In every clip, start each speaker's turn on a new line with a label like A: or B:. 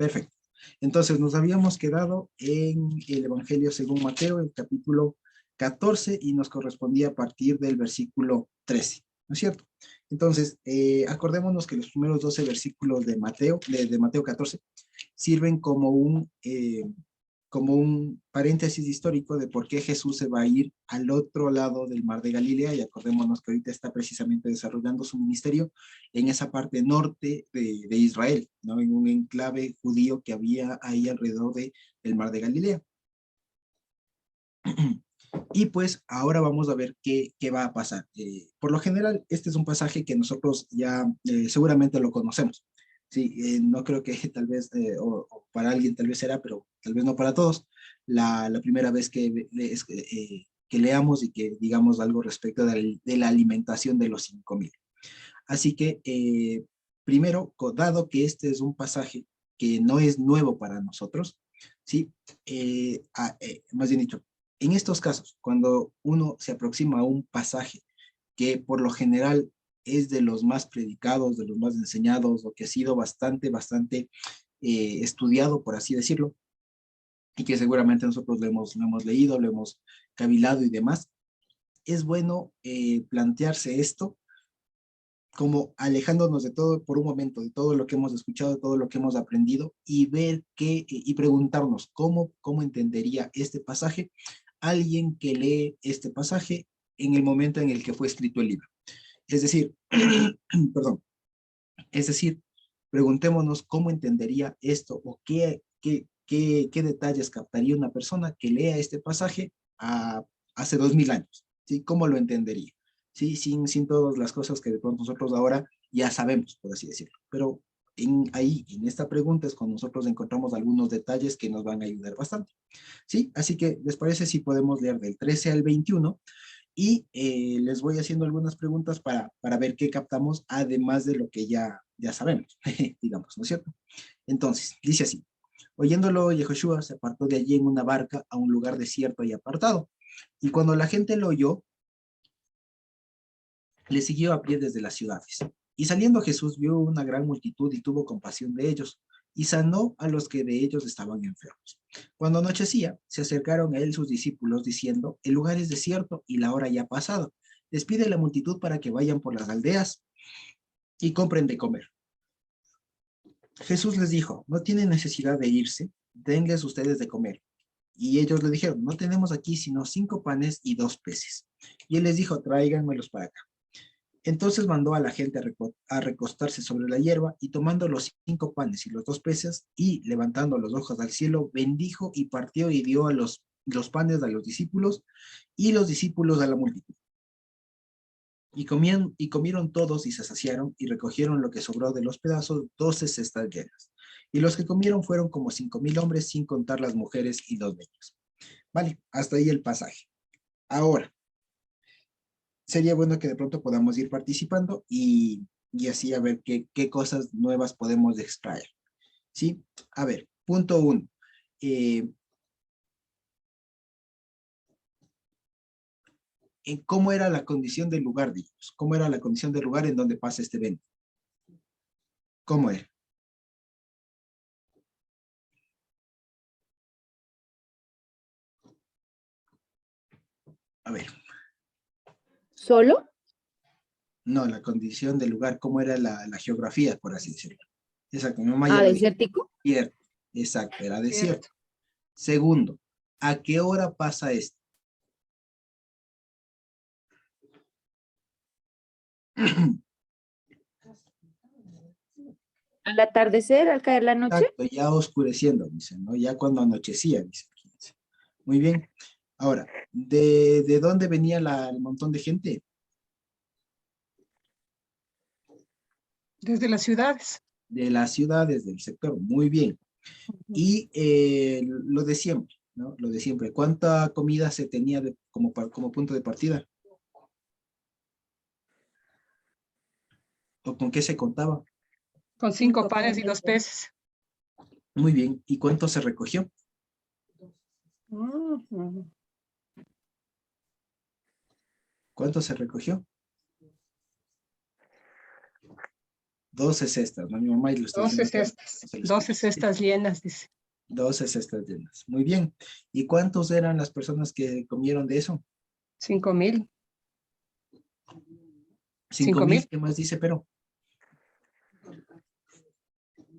A: Perfecto. Entonces, nos habíamos quedado en el Evangelio según Mateo, el capítulo 14, y nos correspondía a partir del versículo 13, ¿no es cierto? Entonces, acordémonos que los primeros 12 versículos de Mateo, de Mateo 14, sirven como un paréntesis histórico de por qué Jesús se va a ir al otro lado del mar de Galilea, y acordémonos que ahorita está precisamente desarrollando su ministerio en esa parte norte de Israel, ¿no? En un enclave judío que había ahí alrededor del mar de Galilea. Y pues ahora vamos a ver qué va a pasar. Por lo general, este es un pasaje que nosotros ya seguramente lo conocemos. Sí, no creo que tal vez, o para alguien tal vez será, pero tal vez no para todos, la primera vez que leamos y que digamos algo respecto de la alimentación de los 5,000. Así que, primero, dado que este es un pasaje que no es nuevo para nosotros, ¿sí? Más bien dicho, en estos casos, cuando uno se aproxima a un pasaje que por lo general es de los más predicados, de los más enseñados, o que ha sido bastante estudiado, por así decirlo, y que seguramente nosotros lo hemos leído, lo hemos cavilado y demás, es bueno plantearse esto como alejándonos de todo por un momento, de todo lo que hemos escuchado, de todo lo que hemos aprendido, y ver y preguntarnos cómo entendería este pasaje alguien que lee este pasaje en el momento en el que fue escrito el libro. Es decir, perdón, es decir, preguntémonos cómo entendería esto, o qué detalles captaría una persona que lea este pasaje hace 2000 años, ¿sí? ¿Cómo lo entendería? ¿Sí? Sin todas las cosas que de pronto nosotros ahora ya sabemos, por así decirlo. Pero en esta pregunta es cuando nosotros encontramos algunos detalles que nos van a ayudar bastante. ¿Sí? Así que, ¿les parece si podemos leer del 13 al 21? Y les voy haciendo algunas preguntas para ver qué captamos, además de lo que ya sabemos, digamos, ¿no es cierto? Entonces, dice así: oyéndolo, Yehoshua se apartó de allí en una barca a un lugar desierto y apartado. Y cuando la gente lo oyó, le siguió a pie desde las ciudades. Y saliendo Jesús vio una gran multitud y tuvo compasión de ellos, y sanó a los que de ellos estaban enfermos. Cuando anochecía, se acercaron a él sus discípulos, diciendo: el lugar es desierto y la hora ya ha pasado. Despide a la multitud para que vayan por las aldeas y compren de comer. Jesús les dijo: no tienen necesidad de irse, denles ustedes de comer. Y ellos le dijeron: no tenemos aquí sino 5 panes y 2 peces. Y él les dijo: tráiganmelos para acá. Entonces mandó a la gente a recostarse sobre la hierba, y tomando los 5 panes y los 2 peces, y levantando los ojos al cielo, bendijo y partió y dio los panes a los discípulos, y los discípulos a la multitud. Y comieron todos y se saciaron, y recogieron lo que sobró de los pedazos, 12 cestas llenas. Y los que comieron fueron como 5,000 hombres, sin contar las mujeres y los niños. Vale, hasta ahí el pasaje. Ahora, sería bueno que de pronto podamos ir participando y así a ver qué cosas nuevas podemos extraer. ¿Sí? A ver, punto 1. ¿Cómo era la condición del lugar, digamos? ¿Cómo era la condición del lugar en donde pasa este evento? ¿Cómo era? A ver.
B: ¿Solo?
A: No, la condición del lugar, ¿cómo era la geografía, por así decirlo? Exacto, mi mamá ya lo dijo.
B: ¿Desértico?
A: Desierto. Exacto, era desierto. Segundo, ¿a qué hora pasa esto?
B: ¿Al atardecer, al caer la noche?
A: Exacto, ya oscureciendo, dicen, ¿no? Ya cuando anochecía, dicen. Muy bien. Ahora, ¿de dónde venía el montón de gente?
C: Desde las ciudades.
A: De las ciudades, del sector. Muy bien. Y lo de siempre, ¿no? Lo de siempre. ¿Cuánta comida se tenía como punto de partida? ¿O con qué se contaba?
C: Con 5 panes y 2 peces.
A: Muy bien. ¿Y cuánto se recogió? ¿Cuánto se recogió? 12 cestas, ¿no? Mi mamá y lo está
C: 12
A: diciendo acá,
C: cestas.
A: no se les
C: 12
A: escucha.
C: cestas llenas, dice.
A: 12 cestas llenas. Muy bien. ¿Y cuántos eran las personas que comieron de eso?
C: 5,000.
A: 5,000,
C: 5,000.
A: ¿qué más dice? Pero,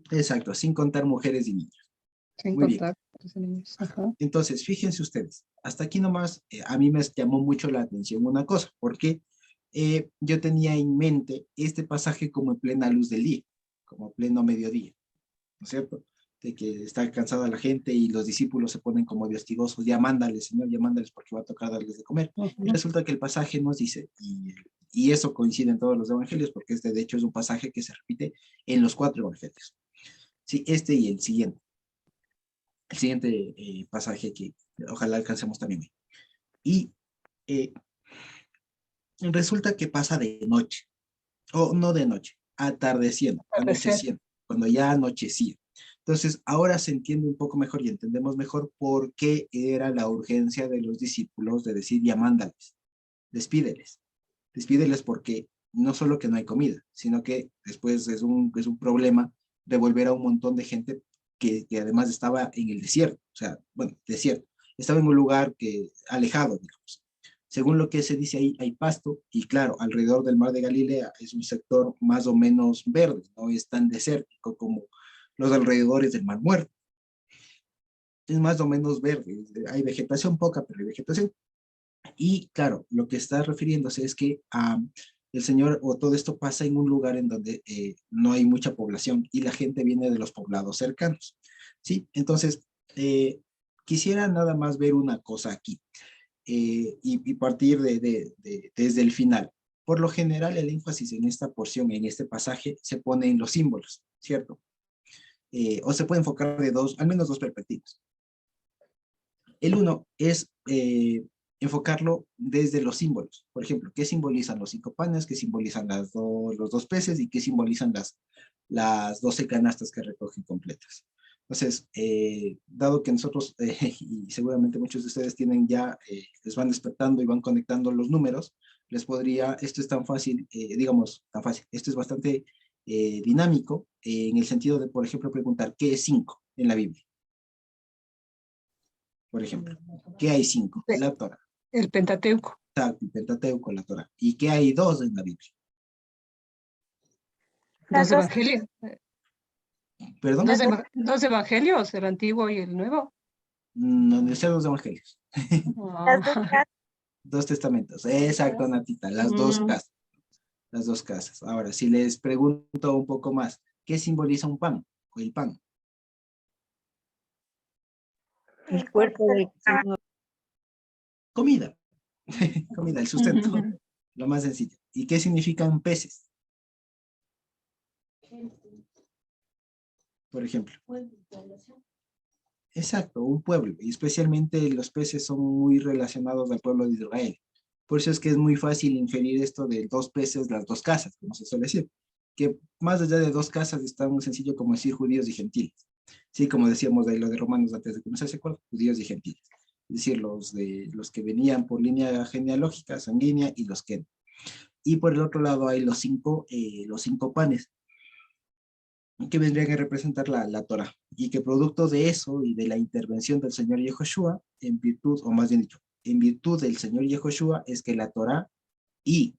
A: exacto, sin contar mujeres y niños.
C: Sin
A: Muy bien.
C: contar los niños. Ajá.
A: Entonces, fíjense ustedes, hasta aquí nomás, a mí me llamó mucho la atención una cosa, porque yo tenía en mente este pasaje como en plena luz del día, como pleno mediodía, ¿no es cierto? De que está cansada la gente y los discípulos se ponen como hostigosos, ya mándales, Señor, ya mándales porque va a tocar darles de comer. Y
C: Ujú.
A: resulta que el pasaje nos dice, y eso coincide en todos los evangelios, porque este de hecho es un pasaje que se repite en los 4 evangelios. Sí, este y el siguiente pasaje que ojalá alcancemos también. Y eh, resulta que pasa de noche, o no de noche, atardeciendo,
C: Atardecer.
A: anocheciendo, cuando ya anochecía. Entonces, ahora se entiende un poco mejor y entendemos mejor por qué era la urgencia de los discípulos de decir, ya mándales, despídeles, despídeles porque no solo que no hay comida, sino que después es un problema devolver a un montón de gente que además estaba en el desierto, o sea, bueno, desierto, estaba en un lugar alejado, digamos. Según lo que se dice ahí, hay pasto y claro, alrededor del mar de Galilea es un sector más o menos verde, no es tan desértico como los alrededores del Mar Muerto. Es más o menos verde, hay vegetación poca, pero hay vegetación. Y claro, lo que está refiriéndose es que el Señor, o todo esto pasa en un lugar en donde no hay mucha población y la gente viene de los poblados cercanos. ¿Sí? Entonces, quisiera nada más ver una cosa aquí y partir desde el final. Por lo general, el énfasis en esta porción, en este pasaje, se pone en los símbolos, ¿cierto? O se puede enfocar de dos, al menos dos perspectivas. El uno es enfocarlo desde los símbolos. Por ejemplo, ¿qué simbolizan los 5 panes? ¿Qué simbolizan los 2 peces? ¿Y qué simbolizan las 12 canastas que recogen completas? Entonces, dado que nosotros, y seguramente muchos de ustedes tienen ya, les van despertando y van conectando los números, esto es tan fácil, digamos, tan fácil, esto es bastante dinámico, en el sentido de, por ejemplo, preguntar, ¿qué es 5 en la Biblia? Por ejemplo, ¿qué hay 5? La Torah.
C: El Pentateuco.
A: El Pentateuco, la Torah. ¿Y qué hay 2 en la Biblia?
C: Dos evangelios.
A: ¿Perdón?
C: Dos evangelios, el antiguo y el nuevo.
A: No necesitan los evangelios.
C: Ah.
A: 2 testamentos. Exacto, Natita, las 2 casas. Las 2 casas. Ahora, si les pregunto un poco más, ¿qué simboliza un pan? O el pan.
B: El cuerpo del Señor.
A: Comida. Comida, el sustento. Lo más sencillo. ¿Y qué significan peces? Por ejemplo. Exacto, un pueblo, y especialmente los peces son muy relacionados al pueblo de Israel. Por eso es que es muy fácil inferir esto de 2 peces, las 2 casas, como se suele decir, que más allá de 2 casas está muy sencillo como decir judíos y gentiles. Sí, como decíamos de lo de Romanos antes de comenzar ese acuerdo, judíos y gentiles. Es decir, los que venían por línea genealógica, sanguínea y los que no. Y por el otro lado hay los cinco panes, que vendrían a representar la Torah, y que producto de eso y de la intervención del Señor Yehoshua, en virtud, o más bien dicho, en virtud del Señor Yehoshua, es que la Torah y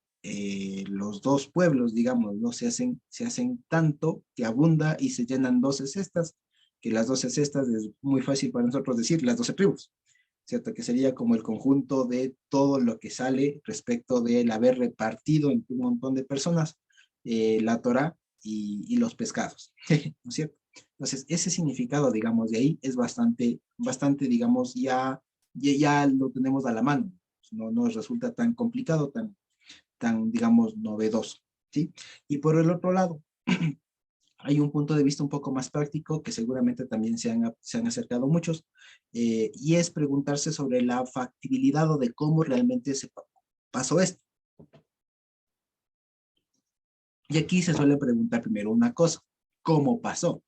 A: los 2 pueblos, digamos, ¿no? se hacen tanto que abunda y se llenan 12 cestas, que las 12 cestas es muy fácil para nosotros decir las 12 tribus, ¿cierto? Que sería como el conjunto de todo lo que sale respecto del haber repartido entre un montón de personas la Torah y los pescados, ¿no es cierto? Entonces, ese significado, digamos, de ahí es bastante, digamos, ya lo tenemos a la mano, no nos resulta tan complicado, digamos, novedoso, ¿sí? Y por el otro lado, hay un punto de vista un poco más práctico que seguramente también se han acercado muchos, y es preguntarse sobre la factibilidad o de cómo realmente se pasó esto. Y aquí se suele preguntar primero una cosa, ¿cómo pasó?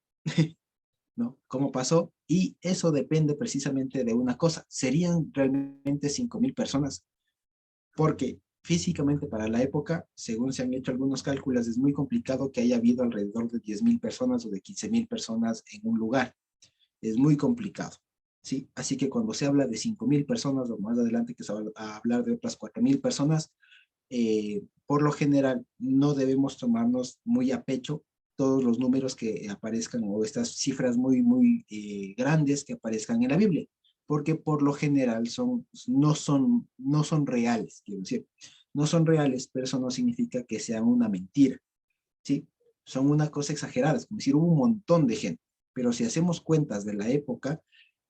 A: ¿No? ¿Cómo pasó? Y eso depende precisamente de una cosa, ¿serían realmente 5,000 personas? Porque Físicamente para la época, según se han hecho algunos cálculos, es muy complicado que haya habido alrededor de 10.000 personas o de 15.000 personas en un lugar. Es muy complicado, ¿sí? Así que cuando se habla de 5.000 personas o más adelante que se va a hablar de otras 4.000 personas, por lo general no debemos tomarnos muy a pecho todos los números que aparezcan o estas cifras muy grandes que aparezcan en la Biblia, porque por lo general no son reales, quiero decir, no son reales, pero eso no significa que sean una mentira, ¿sí? Son una cosa exagerada, es como decir, hubo un montón de gente, pero si hacemos cuentas de la época,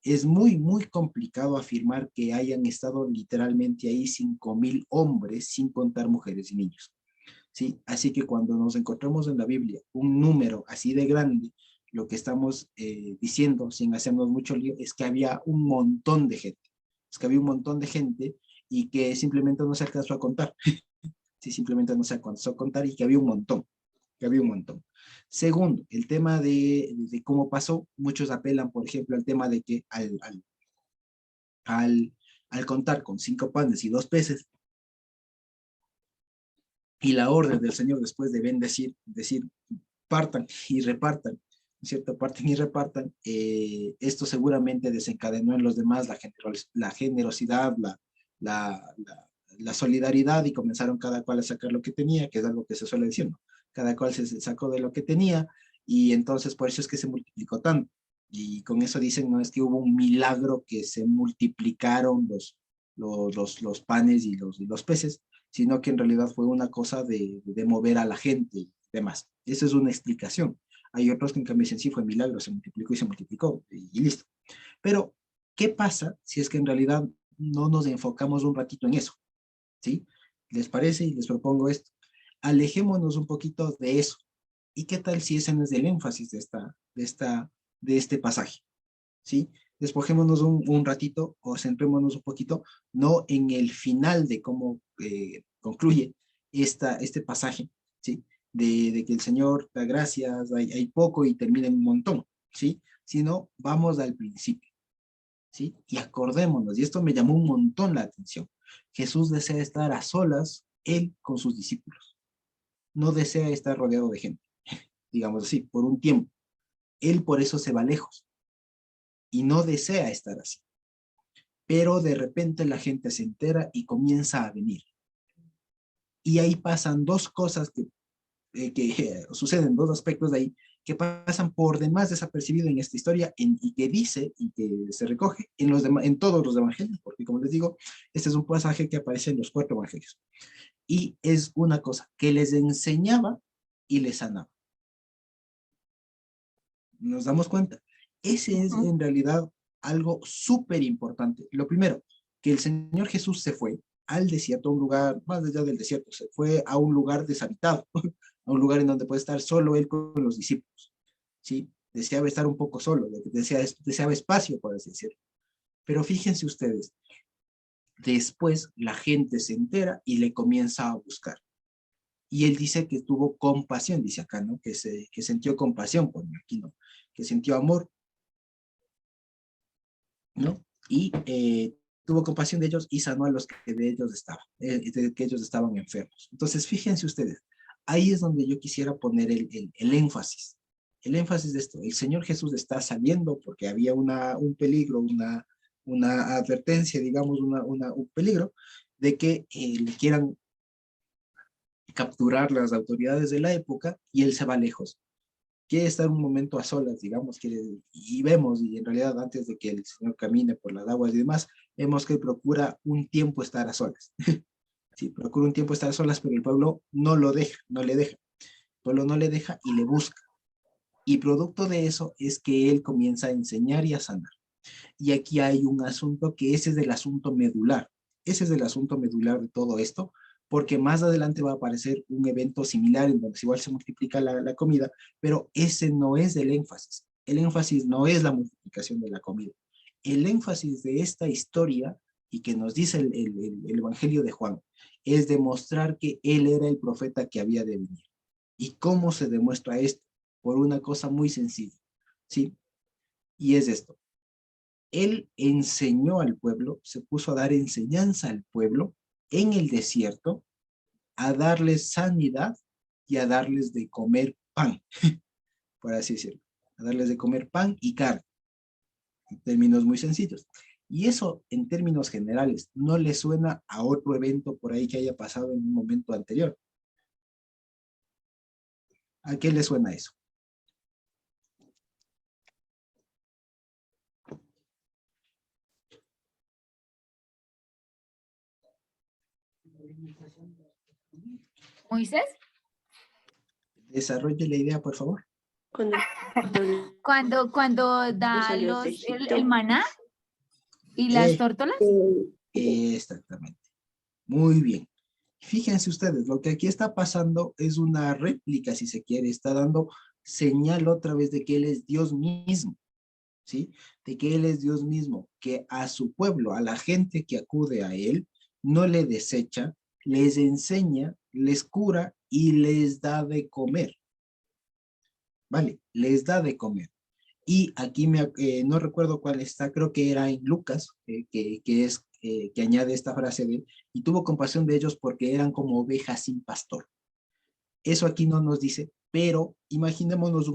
A: es muy complicado afirmar que hayan estado literalmente ahí 5.000 hombres, sin contar mujeres y niños, ¿sí? Así que cuando nos encontramos en la Biblia un número así de grande, lo que estamos diciendo, sin hacernos mucho lío, es que había un montón de gente, es que había un montón de gente y que simplemente no se alcanzó a contar, sí, simplemente no se alcanzó a contar y que había un montón, que había un montón. Segundo, el tema de cómo pasó, muchos apelan, por ejemplo, al tema de que al, al contar con 5 panes y 2 peces, y la orden del Señor después de decir, partan y repartan, ¿cierto? Parten y repartan, esto seguramente desencadenó en los demás la generosidad, la solidaridad y comenzaron cada cual a sacar lo que tenía, que es algo que se suele decir, ¿no? Cada cual se sacó de lo que tenía y entonces por eso es que se multiplicó tanto. Y con eso dicen, no es que hubo un milagro que se multiplicaron los panes y los peces, sino que en realidad fue una cosa de mover a la gente y demás. Esa es una explicación. Hay otros que en cambio dicen, sí, fue milagro, se multiplicó y se multiplicó, y listo. Pero, ¿qué pasa si es que en realidad no nos enfocamos un ratito en eso? ¿Sí? ¿Les parece? Y les propongo esto. Alejémonos un poquito de eso. ¿Y qué tal si ese no es el énfasis de este pasaje? ¿Sí? Despojémonos un ratito o centrémonos un poquito, no en el final de cómo concluye este pasaje, ¿sí? De que el Señor da gracias, hay poco y termina en un montón, ¿sí? Sino vamos al principio, ¿sí? Y acordémonos, y esto me llamó un montón la atención. Jesús desea estar a solas, él con sus discípulos. No desea estar rodeado de gente, digamos así, por un tiempo. Él por eso se va lejos y no desea estar así. Pero de repente la gente se entera y comienza a venir. Y ahí pasan dos cosas que suceden, dos aspectos de ahí, que pasan por demás desapercibido en esta historia y que dice y que se recoge en todos los evangelios, porque como les digo, este es un pasaje que aparece en los 4 evangelios. Y es una cosa que les enseñaba y les sanaba. Nos damos cuenta. Ese es en realidad algo súper importante. Lo primero, que el Señor Jesús se fue al desierto, a un lugar más allá del desierto, se fue a un lugar deshabitado, a un lugar en donde puede estar solo él con los discípulos, ¿sí? Deseaba estar un poco solo, deseaba espacio, por así decirlo. Pero fíjense ustedes, después la gente se entera y le comienza a buscar. Y él dice que tuvo compasión, dice acá, ¿no? Que sintió compasión por mí, aquí, ¿no? Que sintió amor, ¿no? Y tuvo compasión de ellos y sanó a los que de ellos estaban, que ellos estaban enfermos. Entonces, fíjense ustedes, ahí es donde yo quisiera poner el énfasis. El énfasis de esto, el Señor Jesús está saliendo porque había un peligro, una advertencia, digamos, un peligro de que le quieran capturar las autoridades de la época y él se va lejos. Quiere estar un momento a solas, digamos, y vemos, y en realidad antes de que el Señor camine por las aguas y demás, vemos que procura un tiempo estar a solas. Sí, procura un tiempo estar a solas, pero el pueblo no lo deja, no le deja. El pueblo no le deja y le busca. Y producto de eso es que él comienza a enseñar y a sanar. Y aquí hay un asunto que ese es el asunto medular. Ese es el asunto medular de todo esto, porque más adelante va a aparecer un evento similar en donde igual se multiplica la comida, pero ese no es el énfasis. El énfasis no es la multiplicación de la comida. El énfasis de esta historia, y que nos dice el Evangelio de Juan, es demostrar que él era el profeta que había de venir. ¿Y cómo se demuestra esto? Por una cosa muy sencilla, ¿sí? Y es esto. Él enseñó al pueblo, se puso a dar enseñanza al pueblo en el desierto a darles sanidad y a darles de comer pan, por así decirlo, a darles de comer pan y carne, en términos muy sencillos. Y eso, en términos generales, ¿no le suena a otro evento por ahí que haya pasado en un momento anterior? ¿A qué le suena eso?
D: Moisés,
A: Desarrolle la idea, por favor.
B: Cuando,
D: cuando da
B: salió de Egipto.
D: el maná y las tórtolas.
A: Exactamente. Muy bien. Fíjense ustedes, lo que aquí está pasando es una réplica, si se quiere, está dando señal otra vez de que Él es Dios mismo, ¿sí? De que Él es Dios mismo, que a su pueblo, a la gente que acude a Él, no le desecha, les enseña, les cura y les da de comer. ¿Vale? Les da de comer. Y aquí no recuerdo cuál está, creo que era en Lucas, que añade esta frase de, y tuvo compasión de ellos porque eran como ovejas sin pastor. Eso aquí no nos dice, pero imaginémonos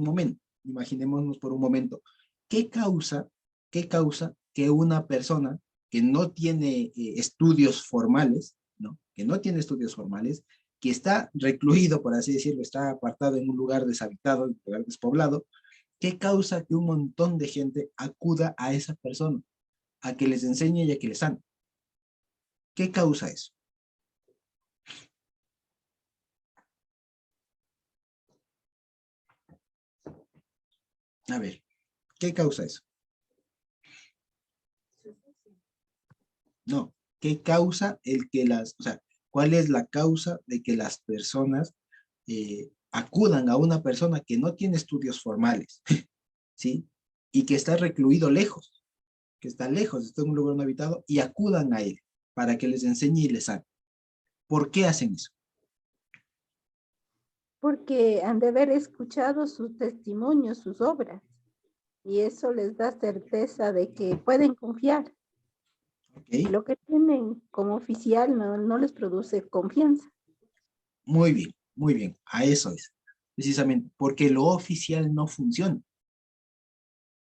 A: por un momento, qué causa que una persona que no tiene estudios formales, ¿no? Que no tiene estudios formales, que está recluido, por así decirlo, está apartado en un lugar deshabitado, en un lugar despoblado, ¿qué causa que un montón de gente acuda a esa persona, a que les enseñe y a que les sane? ¿Qué causa eso? A ver, ¿qué causa eso? No, ¿qué causa o sea, cuál es la causa de que las personas acudan a una persona que no tiene estudios formales, ¿sí? Y que está recluido lejos, está en un lugar no habitado, y acudan a él para que les enseñe y les sane? ¿Por qué hacen eso?
E: Porque han de haber escuchado sus testimonios, sus obras, y eso les da certeza de que pueden confiar.
A: ¿Okay?
E: Lo que tienen como oficial no les produce confianza.
A: Muy bien, a eso es, precisamente, porque lo oficial no funciona.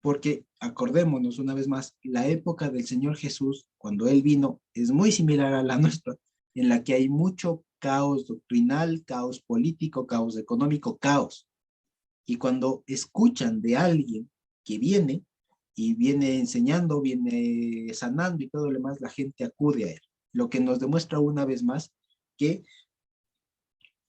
A: Porque acordémonos una vez más, la época del Señor Jesús, cuando Él vino, es muy similar a la nuestra, en la que hay mucho caos doctrinal, caos político, caos económico, caos. Y cuando escuchan de alguien que viene, y viene enseñando, viene sanando y todo lo demás, la gente acude a Él. Lo que nos demuestra una vez más que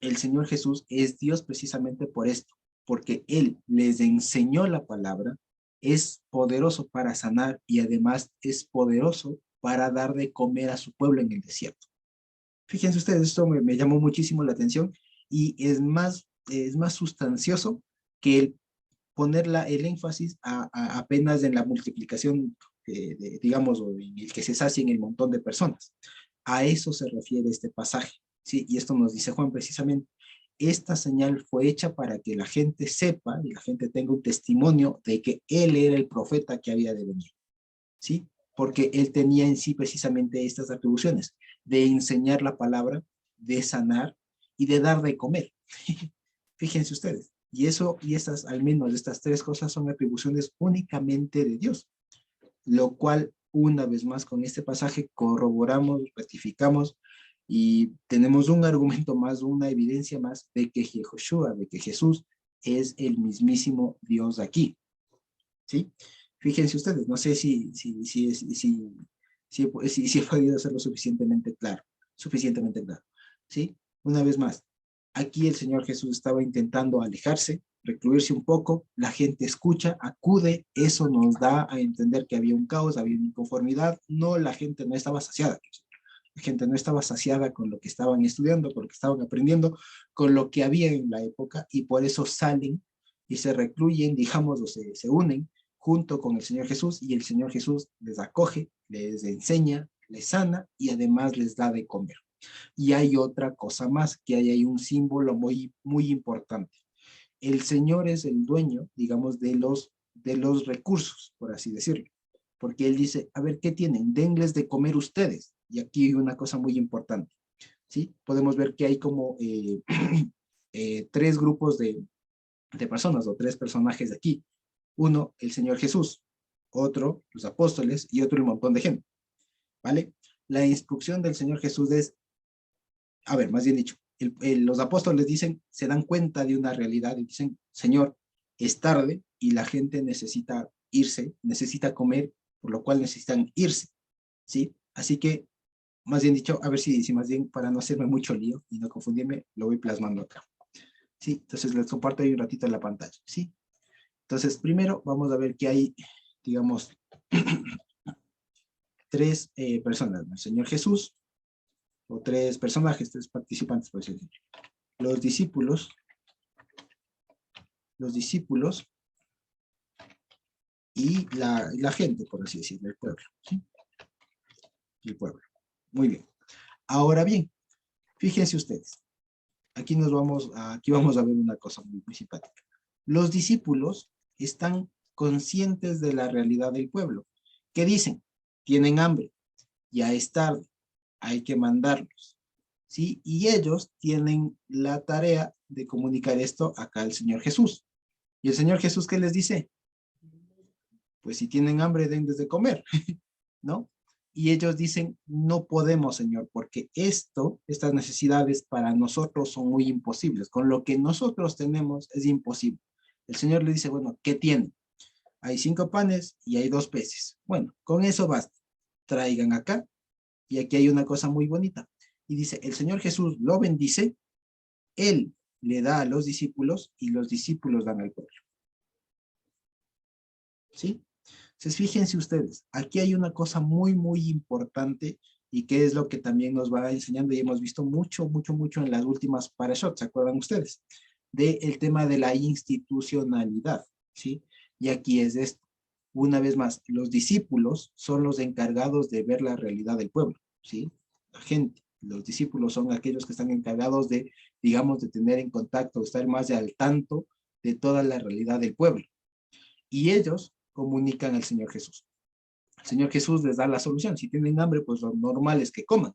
A: el Señor Jesús es Dios precisamente por esto, porque Él les enseñó la palabra, es poderoso para sanar y además es poderoso para dar de comer a su pueblo en el desierto. Fíjense ustedes, esto me llamó muchísimo la atención y es más sustancioso que el poner el énfasis apenas en la multiplicación, digamos, o en el que se sacien el montón de personas. A eso se refiere este pasaje, ¿sí? Y esto nos dice Juan precisamente. Esta señal fue hecha para que la gente sepa y la gente tenga un testimonio de que Él era el profeta que había de venir, ¿sí? Porque Él tenía en sí precisamente estas atribuciones, de enseñar la palabra, de sanar y de dar de comer. Fíjense ustedes. Y al menos estas tres cosas son atribuciones únicamente de Dios, lo cual una vez más con este pasaje corroboramos, ratificamos y tenemos un argumento más, una evidencia más de que Yehoshua, de que Jesús es el mismísimo Dios aquí, ¿sí? Fíjense ustedes, no sé si he podido hacerlo suficientemente claro, ¿sí? Una vez más, aquí el Señor Jesús estaba intentando alejarse, recluirse un poco, la gente escucha, acude, eso nos da a entender que había un caos, había una inconformidad, la gente no estaba saciada, la gente no estaba saciada con lo que estaban estudiando, con lo que estaban aprendiendo, con lo que había en la época, y por eso salen y se recluyen, digamos, o se unen junto con el Señor Jesús, y el Señor Jesús les acoge, les enseña, les sana, y además les da de comer. Y hay otra cosa más, que hay un símbolo muy, muy importante. El Señor es el dueño, digamos, de los recursos, por así decirlo. Porque Él dice, a ver, ¿qué tienen? Denles de comer ustedes. Y aquí hay una cosa muy importante. ¿sí? Podemos ver que hay como tres grupos de personas o tres personajes de aquí. Uno, el Señor Jesús, otro, los apóstoles y otro, el montón de gente, ¿vale? La instrucción del Señor Jesús es, a ver, más bien dicho, los apóstoles dicen, se dan cuenta de una realidad y dicen, Señor, es tarde y la gente necesita irse, necesita comer, por lo cual necesitan irse, ¿sí? Así que, más bien dicho, a ver si más bien para no hacerme mucho lío y no confundirme, lo voy plasmando acá. Sí, entonces les comparto ahí un ratito en la pantalla, ¿sí? Entonces, primero vamos a ver que hay, digamos, tres personas, ¿no? El Señor Jesús, o tres personajes, tres participantes, por así decirlo. Los discípulos y la gente, por así decirlo, el pueblo, ¿sí? El pueblo. Muy bien. Ahora bien, fíjense ustedes, aquí vamos a ver una cosa muy, muy simpática. Los discípulos están conscientes de la realidad del pueblo. ¿Qué dicen? Tienen hambre, ya es tarde, hay que mandarlos, ¿sí? Y ellos tienen la tarea de comunicar esto acá al Señor Jesús. ¿Y el Señor Jesús qué les dice? Pues si tienen hambre, denles de comer, ¿no? Y ellos dicen, no podemos, Señor, porque estas necesidades para nosotros son muy imposibles. Con lo que nosotros tenemos es imposible. El Señor le dice, bueno, ¿qué tienen? Hay 5 panes y hay 2 peces. Bueno, con eso basta. Traigan acá. Y aquí hay una cosa muy bonita. Y dice, el Señor Jesús lo bendice, Él le da a los discípulos y los discípulos dan al pueblo. ¿Sí? Entonces, fíjense ustedes, aquí hay una cosa muy, muy importante y que es lo que también nos va enseñando y hemos visto mucho, mucho, mucho en las últimas parashot, ¿se acuerdan ustedes? Del tema de la institucionalidad, ¿sí? Y aquí es esto. Una vez más, los discípulos son los encargados de ver la realidad del pueblo, ¿sí? La gente, los discípulos son aquellos que están encargados de, digamos, de tener en contacto, estar más al tanto de toda la realidad del pueblo. Y ellos comunican al Señor Jesús. El Señor Jesús les da la solución. Si tienen hambre, pues lo normal es que coman,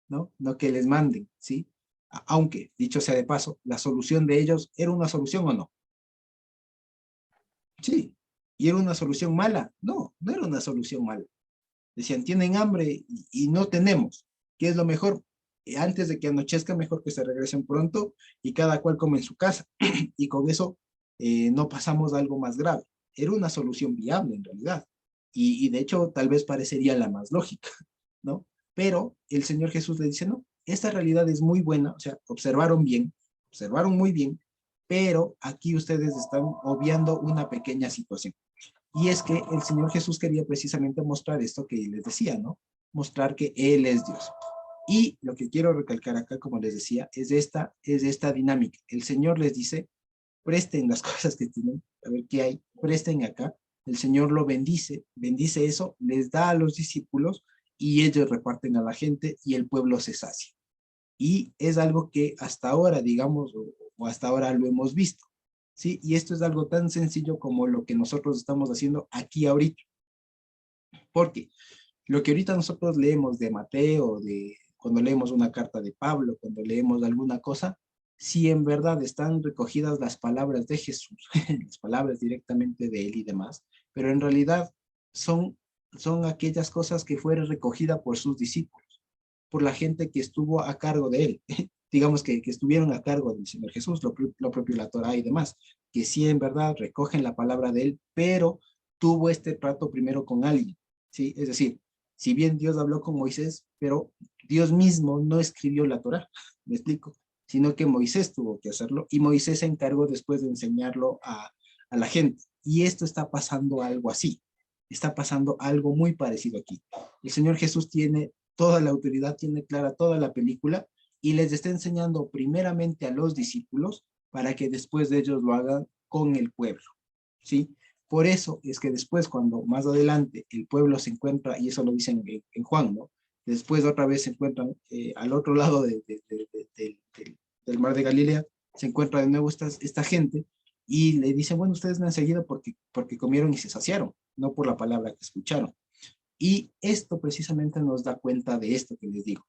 A: ¿no? No que les manden, ¿sí? Aunque, dicho sea de paso, la solución de ellos, ¿era una solución o no? Sí. ¿Y era una solución mala? No, no era una solución mala. Decían, tienen hambre y no tenemos. ¿Qué es lo mejor? Antes de que anochezca, mejor que se regresen pronto y cada cual come en su casa. Y con eso no pasamos a algo más grave. Era una solución viable en realidad. Y de hecho, tal vez parecería la más lógica, ¿no? Pero el Señor Jesús le dice, no, esta realidad es muy buena, o sea, observaron muy bien, pero aquí ustedes están obviando una pequeña situación. Y es que el Señor Jesús quería precisamente mostrar esto que les decía, ¿no? Mostrar que Él es Dios. Y lo que quiero recalcar acá, como les decía, es esta dinámica. El Señor les dice, presten las cosas que tienen, a ver qué hay, presten acá. El Señor lo bendice eso, les da a los discípulos y ellos reparten a la gente y el pueblo se sacia. Y es algo que hasta ahora, digamos, o hasta ahora lo hemos visto. ¿Sí? Y esto es algo tan sencillo como lo que nosotros estamos haciendo aquí ahorita. Porque lo que ahorita nosotros leemos de Mateo, cuando leemos una carta de Pablo, cuando leemos alguna cosa, si en verdad están recogidas las palabras de Jesús, las palabras directamente de él y demás, pero en realidad son aquellas cosas que fueron recogidas por sus discípulos, por la gente que estuvo a cargo de él. Digamos que estuvieron a cargo del Señor Jesús, lo propio la Torá y demás, que sí en verdad recogen la palabra de él, pero tuvo este trato primero con alguien, ¿sí? Es decir, si bien Dios habló con Moisés, pero Dios mismo no escribió la Torá, ¿me explico? Sino que Moisés tuvo que hacerlo y Moisés se encargó después de enseñarlo a la gente. Y esto está pasando algo así, está pasando algo muy parecido aquí. El Señor Jesús tiene toda la autoridad, tiene clara toda la película, y les está enseñando primeramente a los discípulos para que después de ellos lo hagan con el pueblo, ¿sí? Por eso es que después, cuando más adelante el pueblo se encuentra, y eso lo dicen en Juan, ¿no? Después otra vez se encuentran al otro lado del mar de Galilea, se encuentra de nuevo esta gente y le dicen, bueno, ustedes me han seguido porque comieron y se saciaron, no por la palabra que escucharon. Y esto precisamente nos da cuenta de esto que les digo.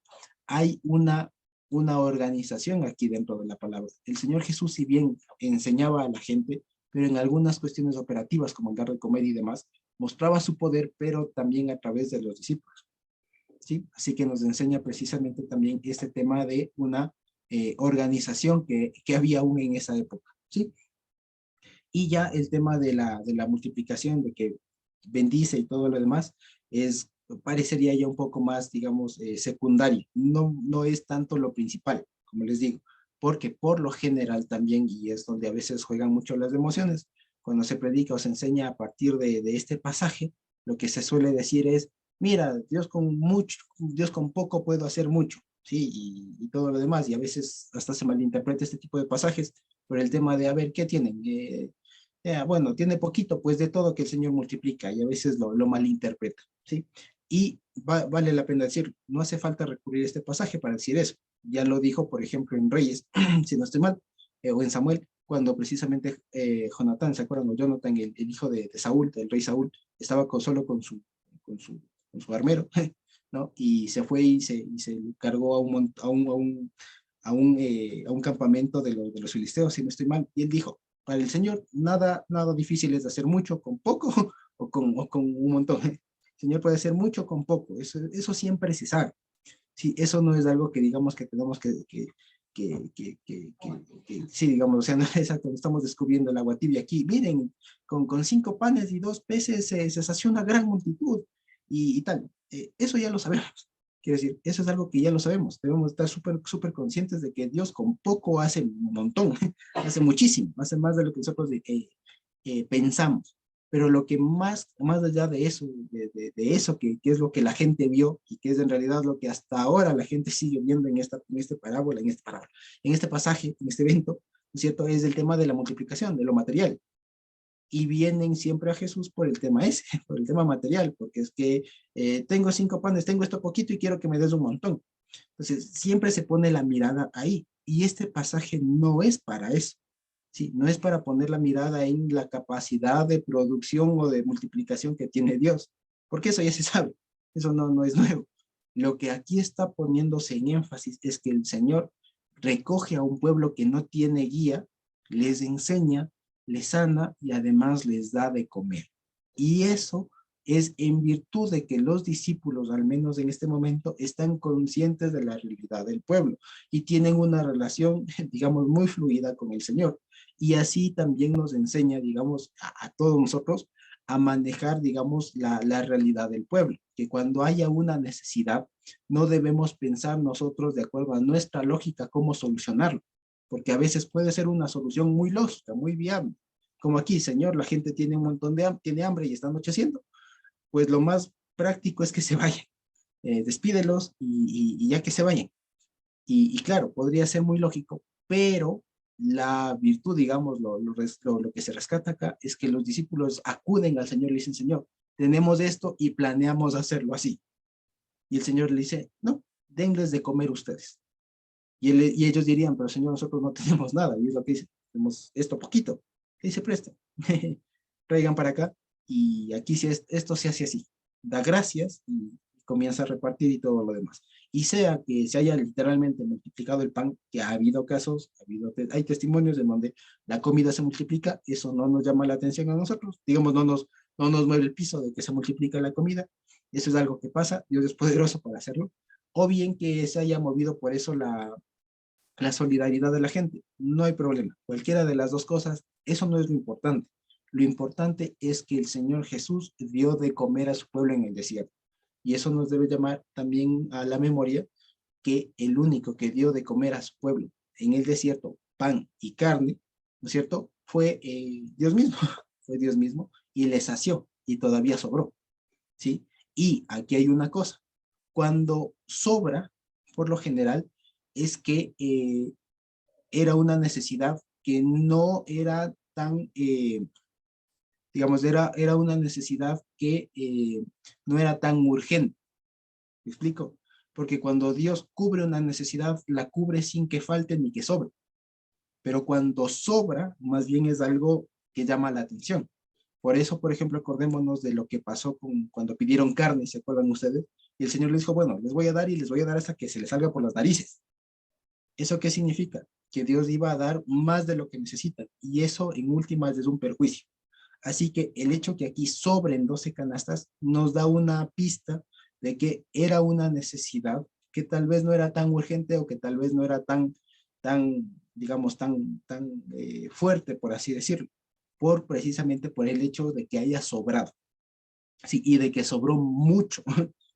A: Hay una una organización aquí dentro de la palabra. El Señor Jesús, si bien enseñaba a la gente, pero en algunas cuestiones operativas, como el dar de comer y demás, mostraba su poder, pero también a través de los discípulos, ¿sí? Así que nos enseña precisamente también este tema de una organización que había aún en esa época, ¿sí? Y ya el tema de la multiplicación, de que bendice y todo lo demás, parecería ya un poco más, digamos, secundario. No es tanto lo principal, como les digo, porque por lo general también, y es donde a veces juegan mucho las emociones, cuando se predica o se enseña a partir de este pasaje, lo que se suele decir es, mira, Dios con poco puedo hacer mucho, ¿sí? Y todo lo demás, y a veces hasta se malinterpreta este tipo de pasajes por el tema de, a ver, ¿qué tienen? Bueno, tiene poquito, pues de todo que el Señor multiplica, y a veces lo malinterpreta, ¿sí? Y vale la pena decir, no hace falta recurrir a este pasaje para decir eso. Ya lo dijo, por ejemplo, en Reyes, si no estoy mal, o en Samuel, cuando precisamente Jonatán, ¿se acuerdan? O Jonathan, el hijo de Saúl, del rey Saúl, estaba solo con su armero, ¿no? Y se fue y se cargó a un campamento de los filisteos, si no estoy mal, y él dijo, para el Señor nada difícil es hacer mucho con poco o con un montón. El Señor puede hacer mucho con poco, eso siempre se sabe. Sí, eso no es algo que digamos que tenemos sí, digamos, o sea, no es exacto, no estamos descubriendo el agua tibia aquí. Miren, con 5 panes y 2 peces se sació una gran multitud y tal. Eso ya lo sabemos. Quiero decir, eso es algo que ya lo sabemos. Debemos estar súper conscientes de que Dios con poco hace un montón, hace muchísimo, hace más de lo que nosotros pensamos. Pero lo que más allá de eso, de eso que es lo que la gente vio y que es en realidad lo que hasta ahora la gente sigue viendo en este pasaje, en este evento, ¿no es cierto? Es el tema de la multiplicación, de lo material. Y vienen siempre a Jesús por el tema ese, por el tema material, porque es que tengo 5 panes, tengo esto poquito y quiero que me des un montón. Entonces, siempre se pone la mirada ahí. Y este pasaje no es para eso. Sí, no es para poner la mirada en la capacidad de producción o de multiplicación que tiene Dios, porque eso ya se sabe, eso no es nuevo. Lo que aquí está poniéndose en énfasis es que el Señor recoge a un pueblo que no tiene guía, les enseña, les sana y además les da de comer. Y eso es en virtud de que los discípulos, al menos en este momento, están conscientes de la realidad del pueblo y tienen una relación, digamos, muy fluida con el Señor. Y así también nos enseña, digamos, a todos nosotros a manejar, digamos, la realidad del pueblo, que cuando haya una necesidad, no debemos pensar nosotros de acuerdo a nuestra lógica cómo solucionarlo, porque a veces puede ser una solución muy lógica, muy viable, como aquí, Señor, la gente tiene un montón de tiene hambre y está anocheciendo, pues lo más práctico es que se vayan, despídelos y ya que se vayan. Y claro, podría ser muy lógico, pero la virtud, digamos, lo que se rescata acá es que los discípulos acuden al Señor y le dicen, Señor, tenemos esto y planeamos hacerlo así. Y el Señor le dice, no, denles de comer ustedes. Y ellos dirían, pero Señor, nosotros no tenemos nada. Y es lo que dice, tenemos esto poquito. Y se presta. Traigan para acá y aquí esto se hace así. Da gracias y comienza a repartir y todo lo demás. Y sea que se haya literalmente multiplicado el pan, que ha habido casos, hay testimonios en donde la comida se multiplica, eso no nos llama la atención a nosotros, digamos, no nos mueve el piso de que se multiplica la comida, eso es algo que pasa, Dios es poderoso para hacerlo, o bien que se haya movido por eso la solidaridad de la gente, no hay problema, cualquiera de las dos cosas, eso no es lo importante. Lo importante es que el Señor Jesús dio de comer a su pueblo en el desierto. Y eso nos debe llamar también a la memoria que el único que dio de comer a su pueblo en el desierto, pan y carne, ¿no es cierto? Fue Dios mismo, fue Dios mismo, y le sació, y todavía sobró, ¿sí? Y aquí hay una cosa, cuando sobra, por lo general, es que era una necesidad que no era tan, digamos, era una necesidad que no era tan urgente. ¿Me explico? Porque cuando Dios cubre una necesidad, la cubre sin que falte ni que sobre. Pero cuando sobra, más bien es algo que llama la atención. Por eso, por ejemplo, acordémonos de lo que pasó cuando pidieron carne, ¿se acuerdan ustedes? Y el Señor les dijo, bueno, les voy a dar y les voy a dar hasta que se les salga por las narices. ¿Eso qué significa? Que Dios iba a dar más de lo que necesitan, y eso en últimas es un perjuicio. Así que el hecho que aquí sobren 12 canastas nos da una pista de que era una necesidad que tal vez no era tan urgente o que tal vez no era digamos, tan fuerte, por así decirlo, precisamente por el hecho de que haya sobrado. Sí, y de que sobró mucho,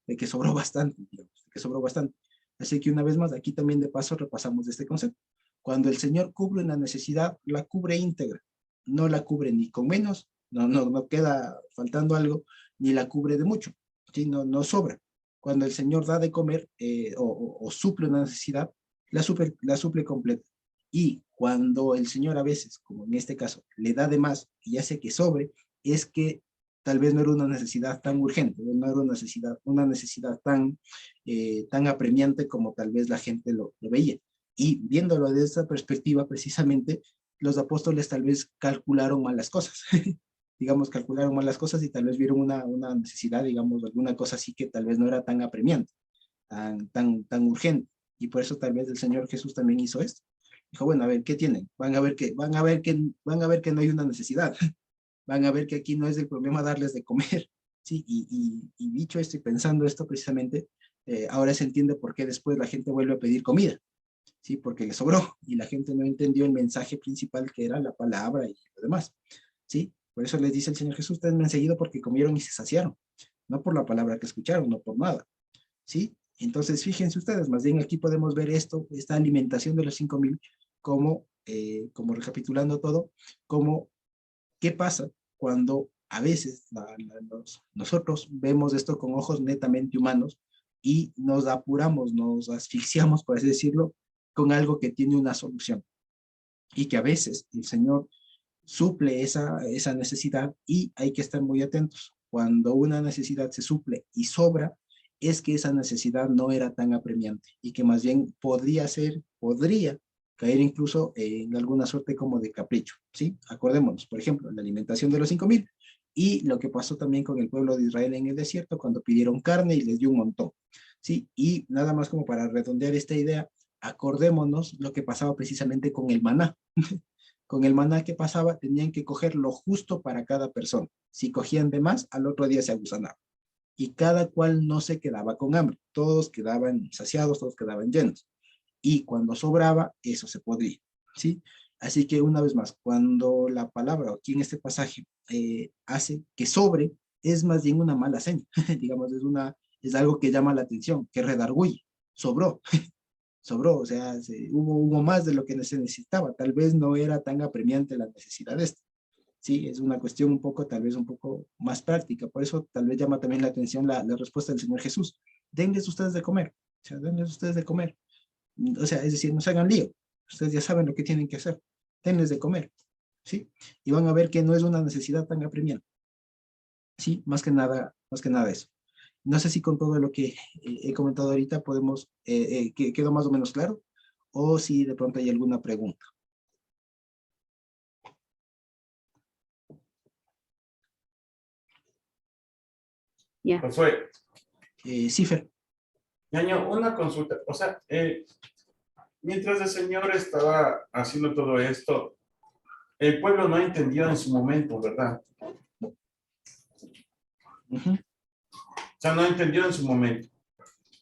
A: de que sobró bastante, digamos, de que sobró bastante. Así que una vez más, aquí también de paso repasamos este concepto. Cuando el Señor cubre una necesidad, la cubre íntegra, no la cubre ni con menos, no queda faltando algo, ni la cubre de mucho, ¿sí? No sobra. Cuando el Señor da de comer o suple una necesidad, la suple completa. Y cuando el Señor a veces, como en este caso, le da de más y hace que sobre, es que tal vez no era una necesidad tan urgente, no era una necesidad tan apremiante como tal vez la gente lo veía. Y viéndolo desde esta perspectiva, precisamente, los apóstoles tal vez calcularon mal las cosas. Digamos, calcularon mal las cosas y tal vez vieron una necesidad, digamos, alguna cosa así que tal vez no era tan apremiante, tan urgente. Y por eso tal vez el Señor Jesús también hizo esto. Dijo, bueno, a ver, ¿qué tienen? Van a ver que no hay una necesidad. Van a ver que aquí no es el problema darles de comer, ¿sí? Y dicho esto y pensando esto precisamente, ahora se entiende por qué después la gente vuelve a pedir comida, ¿sí? Porque le sobró y la gente no entendió el mensaje principal que era la palabra y lo demás, ¿sí? Por eso les dice el Señor Jesús, ustedes me han seguido porque comieron y se saciaron, no por la palabra que escucharon, no por nada, ¿sí? Entonces, fíjense ustedes, más bien aquí podemos ver esta alimentación de los 5,000 como recapitulando todo, como ¿qué pasa cuando a veces nosotros vemos esto con ojos netamente humanos y nos apuramos, nos asfixiamos, por así decirlo, con algo que tiene una solución? Y que a veces el Señor suple esa necesidad y hay que estar muy atentos. Cuando una necesidad se suple y sobra, es que esa necesidad no era tan apremiante y que más bien podría caer incluso en alguna suerte como de capricho, ¿sí? Acordémonos, por ejemplo, la alimentación de los 5,000 y lo que pasó también con el pueblo de Israel en el desierto cuando pidieron carne y les dio un montón, ¿sí? Y nada más como para redondear esta idea, acordémonos lo que pasaba precisamente con el maná. Con el maná que pasaba, tenían que coger lo justo para cada persona. Si cogían de más, al otro día se aguzanaban. Y cada cual no se quedaba con hambre. Todos quedaban saciados, todos quedaban llenos. Y cuando sobraba, eso se podría, ¿sí? Así que una vez más, cuando la palabra, aquí en este pasaje, hace que sobre, es más bien una mala seña. Digamos, es algo que llama la atención, que redarguye, sobró. Sobró, o sea, hubo más de lo que se necesitaba, tal vez no era tan apremiante la necesidad de esto, sí, es una cuestión tal vez un poco más práctica, por eso tal vez llama también la atención la respuesta del Señor Jesús, denles ustedes de comer, o sea, denles ustedes de comer, o sea, es decir, no se hagan lío, ustedes ya saben lo que tienen que hacer, denles de comer, sí, y van a ver que no es una necesidad tan apremiante, sí, más que nada eso. No sé si con todo lo que he comentado ahorita quedó más o menos claro, o si de pronto hay alguna pregunta.
B: Ya.
F: Josué,
A: Sí, Fer.
F: Ñaño, una consulta. O sea, mientras el Señor estaba haciendo todo esto, el pueblo no entendió en su momento, ¿verdad?
A: Ujú.
F: O sea, no entendió en su momento.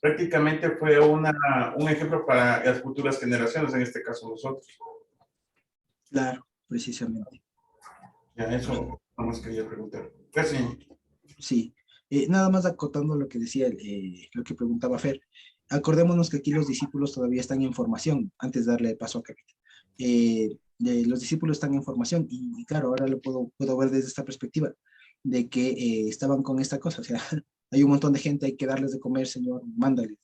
F: Prácticamente fue un ejemplo para las futuras generaciones, en este caso nosotros.
A: Claro, precisamente.
F: Ya, eso nomás quería preguntar. Casi.
A: Sí. Nada más acotando lo que decía, lo que preguntaba Fer. Acordémonos que aquí los discípulos todavía están en formación, antes de darle paso a Carita. Los discípulos están en formación y claro, ahora lo puedo ver desde esta perspectiva, de que estaban con esta cosa, o sea, hay un montón de gente, hay que darles de comer, Señor, mándales.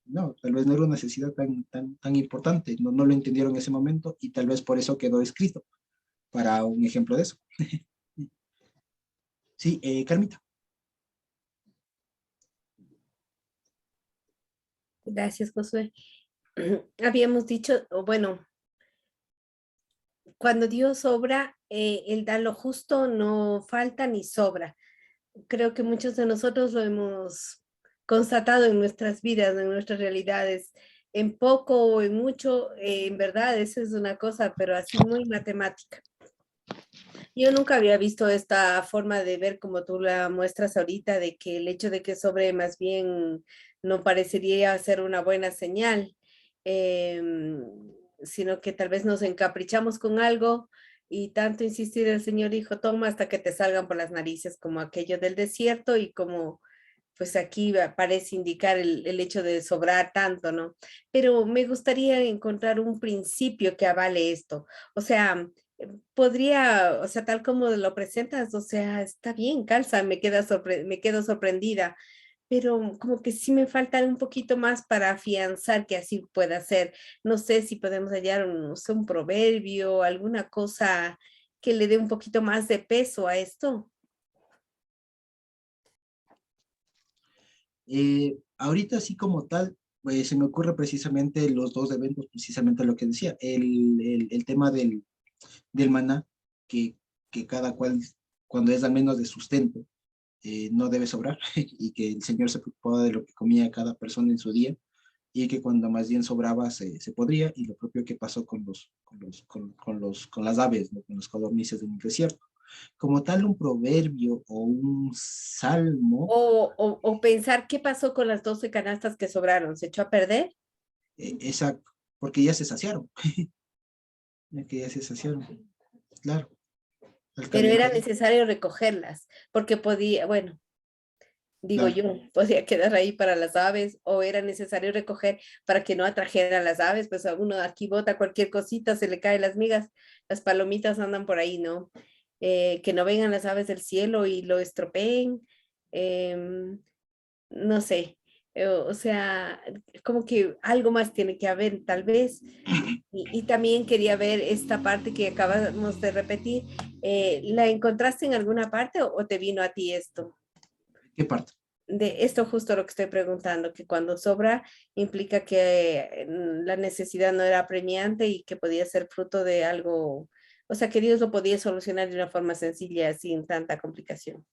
A: No, tal vez no era una necesidad tan importante, no lo entendieron en ese momento y tal vez por eso quedó escrito, para un ejemplo de eso. Sí, Carmita.
E: Gracias, Josué. Habíamos dicho, o bueno, cuando Dios obra, Él da lo justo, no falta ni sobra. Creo que muchos de nosotros lo hemos constatado en nuestras vidas, en nuestras realidades.
G: en poco o en mucho, en verdad, eso es una cosa, pero así muy matemática. Yo nunca había visto esta forma de ver como tú la muestras ahorita, de que el hecho de que sobre más bien no parecería ser una buena señal, em, sino que tal vez nos encaprichamos con algo y tanto insistir el Señor hijo, toma hasta que te salgan por las narices, como aquello del desierto y como pues aquí parece indicar el hecho de sobrar tanto, ¿no? Pero me gustaría encontrar un principio que avale esto. O sea, podría, o sea, tal como lo presentas, o sea, está bien, calza, me quedo sorprendida, pero como que sí me falta un poquito más para afianzar que así pueda ser. No sé si podemos hallar no sé, un proverbio, alguna cosa que le dé un poquito más de peso a esto.
A: Ahorita así como tal, pues se me ocurre precisamente los dos eventos, precisamente lo que decía, el tema del maná, que, que cada cual, cuando es al menos de sustento, no debe sobrar, y que el Señor se preocupaba de lo que comía cada persona en su día, y que cuando más bien sobraba se podría, y lo propio que pasó con las aves, ¿no? Con los codornices en el desierto. Como tal, un proverbio o un salmo,
G: O pensar qué pasó con las 12 canastas que sobraron, ¿se echó a perder?
A: exacto, porque ya se saciaron, ya que ya se saciaron, claro. Al
G: Pero era
A: calentar,
G: necesario recogerlas, porque podía, bueno, digo
A: claro.
G: yo, podía quedar ahí para las aves, o era necesario recoger para que no atrajeran las aves, pues a uno aquí bota cualquier cosita, se le caen las migas, las palomitas andan por ahí, ¿no? Que no vengan las aves del cielo y lo estropeen, no sé, o sea, como que algo más tiene que haber, tal vez. Y también quería ver esta parte que acabamos de repetir. ¿La encontraste en alguna parte o te vino a ti esto?
A: ¿Qué parte?
G: De esto justo lo que estoy preguntando, que cuando sobra implica que la necesidad no era apremiante y que podía ser fruto de algo, o sea, que Dios lo podía solucionar de una forma sencilla, sin tanta complicación.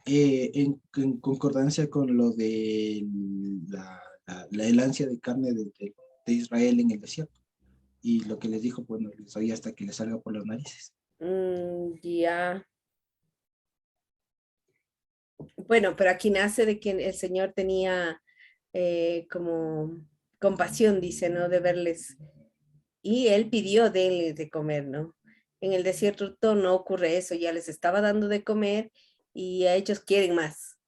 A: En concordancia con lo de el ansia de carne de Israel en el desierto. Y lo que les dijo, bueno, les doy hasta que les salga por las narices.
G: Ya. Bueno, pero aquí nace de que el Señor tenía como compasión, dice, ¿no? De verles. Y Él pidió de de comer, ¿no? En el desierto no ocurre eso, ya les estaba dando de comer y a ellos quieren más.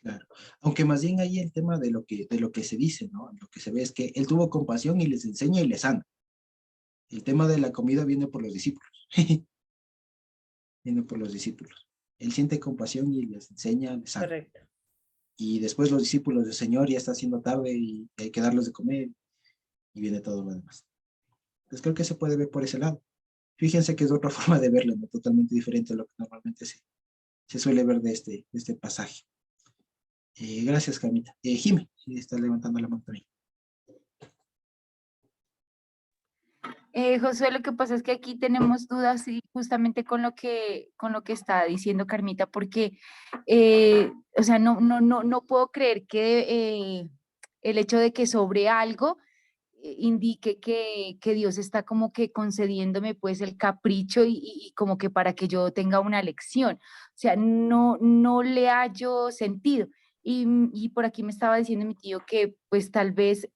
A: Claro. Aunque más bien ahí el tema de lo que se dice, ¿no? Lo que se ve es que él tuvo compasión y les enseña y les sana. El tema de la comida viene por los discípulos. Viene por los discípulos. Él siente compasión y les enseña, les sana.
G: Correcto.
A: Y después los discípulos del Señor ya está haciendo tarde y hay que darles de comer y viene todo lo demás. Entonces creo que se puede ver por ese lado. Fíjense que es otra forma de verlo, ¿no? Totalmente diferente a lo que normalmente se suele ver de este pasaje. Gracias, Camila. Jimmy, está levantando la mano también.
D: Josué, lo que pasa es que aquí tenemos dudas y justamente con lo que está diciendo Carmita, porque, o sea, no puedo creer que el hecho de que sobre algo indique que Dios está como que concediéndome pues el capricho y como que para que yo tenga una lección. O sea, no le hallo sentido. Y por aquí me estaba diciendo mi tío que pues tal vez...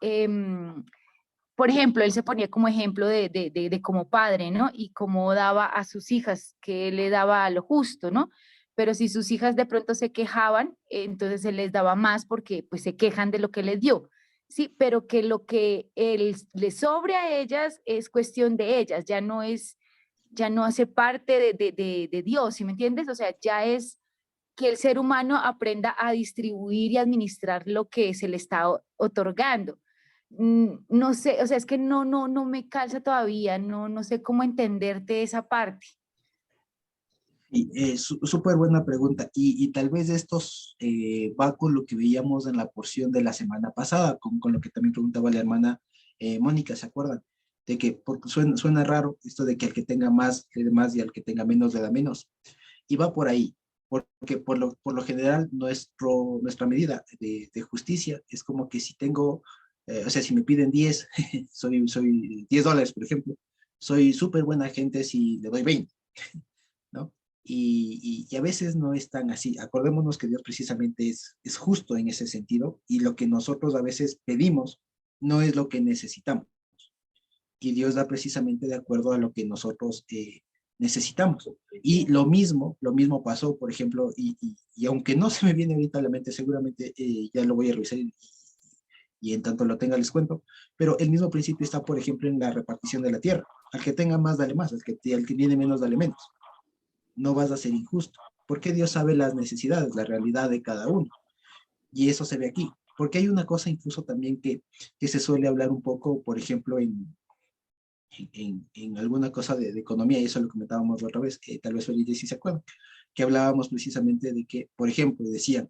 D: por ejemplo, él se ponía como ejemplo de como padre, ¿no? Y cómo daba a sus hijas, que él le daba a lo justo, ¿no? Pero si sus hijas de pronto se quejaban, entonces él les daba más porque pues se quejan de lo que les dio, ¿sí? Pero que lo que él le sobre a ellas es cuestión de ellas, ya no hace parte de Dios, ¿sí me entiendes? O sea, ya es que el ser humano aprenda a distribuir y administrar lo que se le está otorgando. No sé, o sea, es que no me calza todavía, no sé cómo entenderte esa parte.
A: Y súper buena pregunta. Y tal vez estos va con lo que veíamos en la porción de la semana pasada, con lo que también preguntaba la hermana Mónica, ¿se acuerdan? De que porque suena raro esto de que al que tenga más le dé más y al que tenga menos le da menos. Y va por ahí, porque por lo general nuestra medida de justicia es como que si tengo O sea, si me piden 10, soy $10, por ejemplo, soy súper buena gente si le doy 20, ¿no? Y a veces no es tan así. Acordémonos que Dios precisamente es justo en ese sentido, y lo que nosotros a veces pedimos no es lo que necesitamos. Y Dios da precisamente de acuerdo a lo que nosotros necesitamos. Y lo mismo pasó, por ejemplo, y aunque no se me viene ahorita a la mente, seguramente ya lo voy a revisar y en tanto lo tenga les cuento, pero el mismo principio está, por ejemplo, en la repartición de la tierra. Al que tenga más, dale más, al que tiene menos, dale menos. No vas a ser injusto, porque Dios sabe las necesidades, la realidad de cada uno. Y eso se ve aquí. Porque hay una cosa incluso también que se suele hablar un poco, por ejemplo, en alguna cosa de economía, y eso lo comentábamos la otra vez, tal vez Felipe sí se acuerda, que hablábamos precisamente de que, por ejemplo, decían,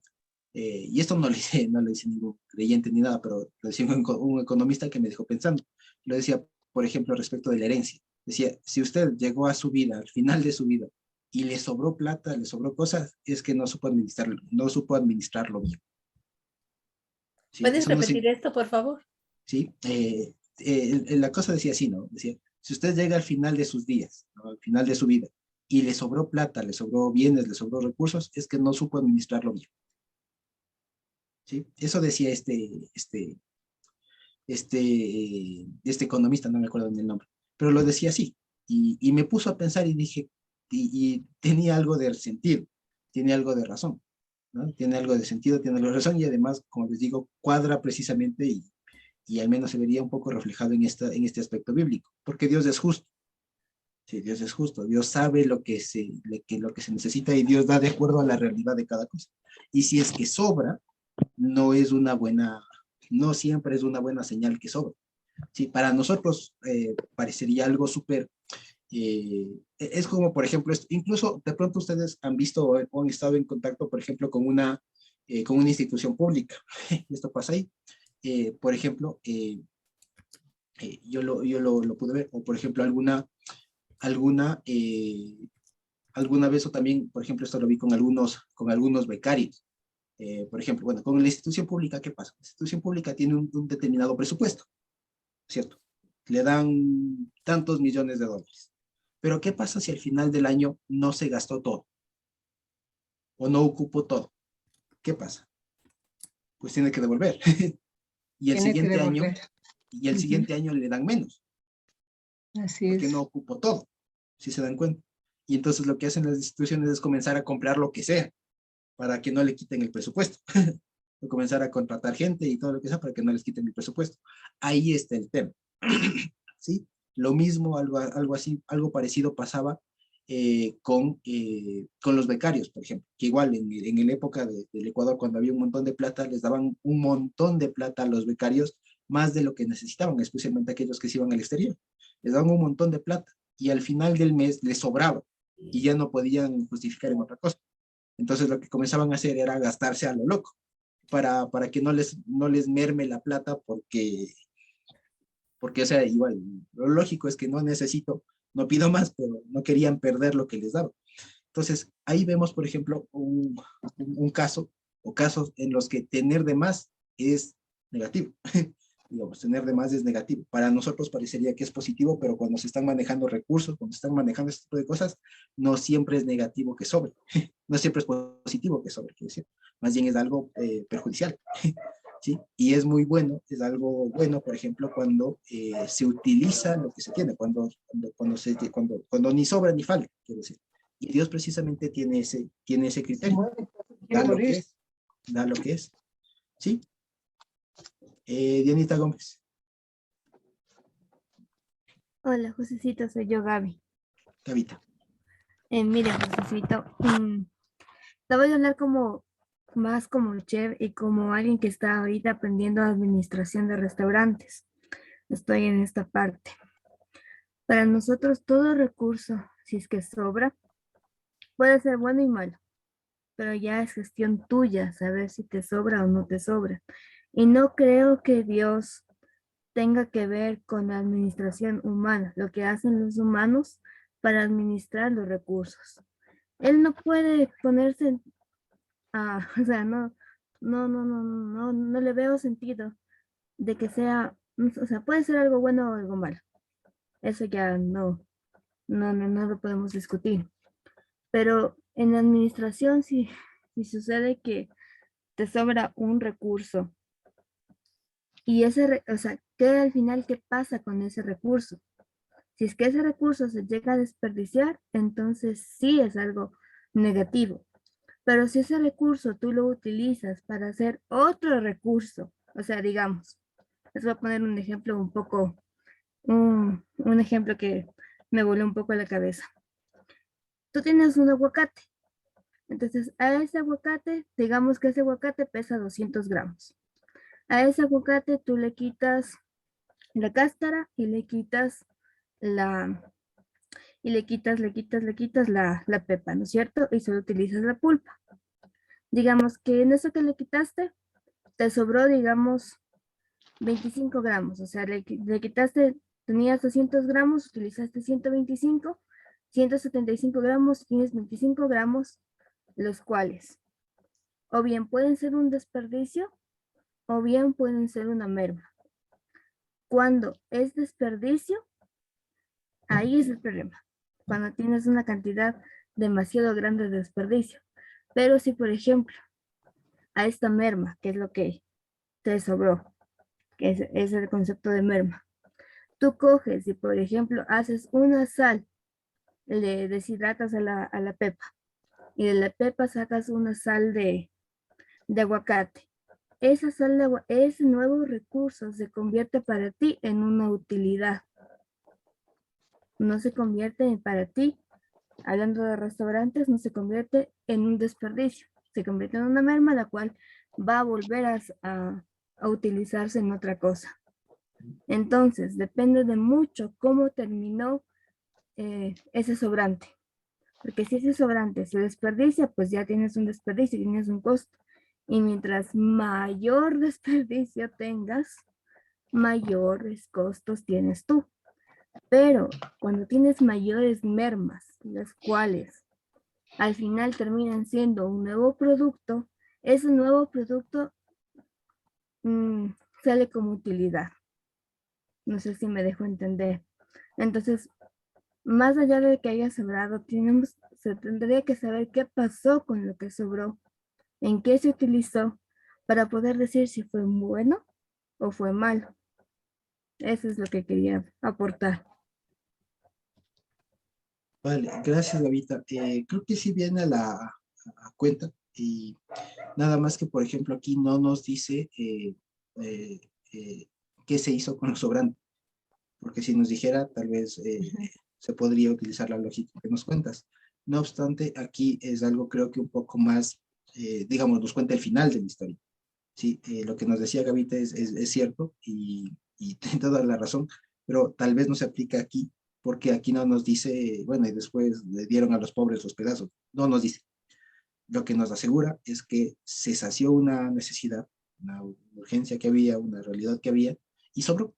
A: y esto no lo dice ningún creyente ni nada, pero lo decía un economista que me dejó pensando. Lo decía, por ejemplo, respecto de la herencia. Decía, si usted llegó a su vida, al final de su vida, y le sobró plata, le sobró cosas, es que no supo administrarlo bien. ¿Sí?
G: ¿Puedes
A: Eso no
G: repetir esto, por favor?
A: ¿sí? La cosa decía así, ¿no? Decía, si usted llega al final de sus días, ¿no? Al final de su vida, y le sobró plata, le sobró bienes, le sobró recursos, es que no supo administrarlo bien. ¿Sí? Eso decía este economista, no me acuerdo ni el nombre, pero lo decía así, y me puso a pensar y dije, y tenía algo de sentido, tiene algo de razón, ¿no? Tiene algo de sentido, tiene algo de razón, y además, como les digo, cuadra precisamente, y al menos se vería un poco reflejado en este aspecto bíblico, porque Dios es justo. Sí, Dios es justo, Dios sabe lo que se necesita, y Dios da de acuerdo a la realidad de cada cosa. Y si es que sobra, no es una buena, no siempre es una buena señal que sobra. Sí, para nosotros parecería algo súper, es como, por ejemplo, incluso de pronto ustedes han visto o han estado en contacto, por ejemplo, con una institución pública. Esto pasa ahí. Por ejemplo, yo lo pude ver, o por ejemplo, alguna, alguna vez, o también, por ejemplo, esto lo vi con algunos becarios. Por ejemplo, bueno, con la institución pública, ¿qué pasa? La institución pública tiene un determinado presupuesto, ¿cierto? Le dan tantos millones de dólares. Pero ¿qué pasa si al final del año no se gastó todo? O no ocupó todo. ¿Qué pasa? Pues tiene que devolver. y el
C: Tiene que
A: siguiente año,
C: devolver.
A: y el siguiente año le dan menos,
C: Así
A: porque
C: es.
A: no ocupó todo, si se dan cuenta. Y entonces lo que hacen las instituciones es comenzar a comprar lo que sea, para que no le quiten el presupuesto. O comenzar a contratar gente y todo lo que sea para que no les quiten el presupuesto. Ahí está el tema. ¿Sí? Lo mismo, algo así, algo parecido pasaba con los becarios, por ejemplo, que igual en la época del Ecuador, cuando había un montón de plata, les daban un montón de plata a los becarios, más de lo que necesitaban, especialmente aquellos que se iban al exterior. Les daban un montón de plata y al final del mes les sobraba y ya no podían justificar en otra cosa. Entonces lo que comenzaban a hacer era gastarse a lo loco, para que no les merme la plata, porque, o sea, igual, lo lógico es que no necesito, no pido más, pero no querían perder lo que les daba. Entonces, ahí vemos, por ejemplo, un caso, o casos en los que tener de más es negativo. Digamos, tener de más es negativo. Para nosotros parecería que es positivo, pero cuando se están manejando recursos, cuando se están manejando este tipo de cosas, no siempre es negativo que sobre. No siempre es positivo que sobre, quiero decir. Más bien es algo perjudicial. ¿Sí? Y es muy bueno, es algo bueno, por ejemplo, cuando se utiliza lo que se tiene, cuando ni sobra ni falta, quiero decir. Y Dios precisamente tiene ese criterio. Da lo que es, da lo que es. ¿Sí? Dianita Gómez.
B: Hola, Josecito, soy yo, Gaby.
A: Gavita.
B: Mire, Josecito, te voy a hablar más como chef y como alguien que está ahorita aprendiendo administración de restaurantes. Estoy en esta parte. Para nosotros todo recurso, si es que sobra, puede ser bueno y malo, pero ya es gestión tuya saber si te sobra o no te sobra. Y no creo que Dios tenga que ver con la administración humana, lo que hacen los humanos para administrar los recursos. Él no puede ponerse o sea, no le veo sentido de que sea, o sea, puede ser algo bueno o algo malo. Eso ya no lo podemos discutir. Pero en la administración, si sucede que te sobra un recurso y o sea, ¿qué al final qué pasa con ese recurso? Si es que ese recurso se llega a desperdiciar, entonces sí es algo negativo. Pero si ese recurso tú lo utilizas para hacer otro recurso, o sea, digamos, les voy a poner un ejemplo un ejemplo que me voló un poco la cabeza. Tú tienes un aguacate, entonces a ese aguacate, digamos que ese aguacate pesa 200 gramos. A ese aguacate tú le quitas la cáscara y le quitas la, le quitas la pepa, ¿no es cierto? Y solo utilizas la pulpa. Digamos que en eso que le quitaste, te sobró, digamos, 25 gramos, o sea, le quitaste, tenías 200 gramos, utilizaste 125, 175 gramos, tienes 25 gramos, los cuales o bien pueden ser un desperdicio o bien pueden ser una merma. Cuando es desperdicio, ahí es el problema, cuando tienes una cantidad demasiado grande de desperdicio. Pero si, por ejemplo, a esta merma, que es lo que te sobró, que es el concepto de merma, tú coges y, por ejemplo, haces una sal, le deshidratas a la pepa y de la pepa sacas una sal de aguacate. Esa sal de ese nuevo recurso se convierte para ti en una utilidad. No se convierte para ti, hablando de restaurantes, no se convierte en un desperdicio. Se convierte en una merma la cual va a volver a utilizarse en otra cosa. Entonces, depende de mucho cómo terminó ese sobrante. Porque si ese sobrante se desperdicia, pues ya tienes un desperdicio, tienes un costo. Y mientras mayor desperdicio tengas, mayores costos tienes tú. Pero cuando tienes mayores mermas, las cuales al final terminan siendo un nuevo producto, ese nuevo producto sale como utilidad. No sé si me dejo entender. Entonces, más allá de que haya sobrado, se tendría que saber qué pasó con lo que sobró, en qué se utilizó, para poder decir si fue bueno o fue malo. Eso es lo que quería aportar.
A: Vale, gracias, Gavita. Creo que sí viene a cuenta y nada más que, por ejemplo, aquí no nos dice eh, eh, qué se hizo con lo sobrante, porque si nos dijera, tal vez se podría utilizar la lógica que nos cuentas. No obstante, aquí es algo creo que un poco más, digamos, nos cuenta el final de la historia. Sí, lo que nos decía Gavita es cierto y tiene toda la razón, pero tal vez no se aplica aquí, porque aquí no nos dice, bueno, y después le dieron a los pobres los pedazos. No nos dice. Lo que nos asegura es que se sació una necesidad, una urgencia que había, una realidad que había, y sobró.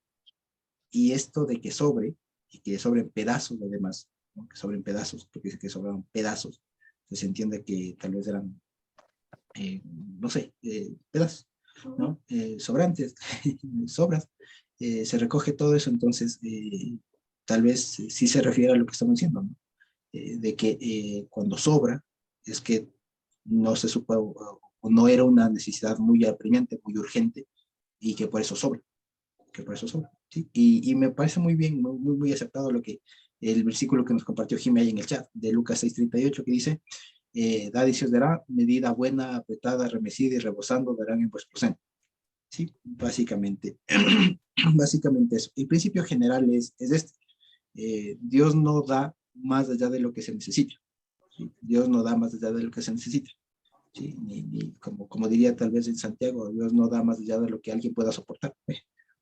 A: Y esto de que sobre, y que sobren pedazos además, ¿no? Que sobren pedazos, porque dice que sobraron pedazos, pues se entiende que tal vez eran, no sé, pedazos, ¿no? Sobrantes, sobras, se recoge todo eso, entonces tal vez sí se refiere a lo que estamos diciendo, ¿no? De que cuando sobra es que no se supo o no era una necesidad muy apremiante, muy urgente, y que por eso sobra, que por eso sobra. ¿Sí? Y me parece muy bien, muy acertado lo que el versículo que nos compartió Jimmy ahí en el chat de Lucas 6:38 que dice, dad y se os dará, medida buena, apretada, remecida y rebosando darán en vuestro seno. Sí, básicamente, básicamente eso. El principio general es este. Dios no da más allá de lo que se necesita. ¿Sí? Dios no da más allá de lo que se necesita. ¿Sí? Ni como diría tal vez en Santiago, Dios no da más allá de lo que alguien pueda soportar.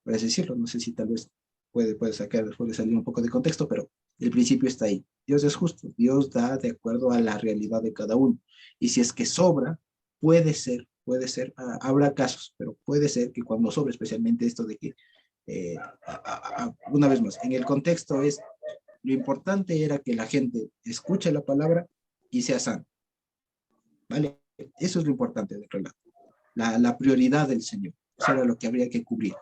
A: Por así decirlo, no sé si tal vez puede sacar, puede salir un poco de contexto, pero el principio está ahí. Dios es justo, Dios da de acuerdo a la realidad de cada uno. Y si es que sobra, habrá casos, pero puede ser que cuando sobre, especialmente esto de que, una vez más, en el contexto es, lo importante era que la gente escuche la palabra y sea sana. ¿Vale? Eso es lo importante del relato. La prioridad del Señor. Eso era lo que habría que cubrir.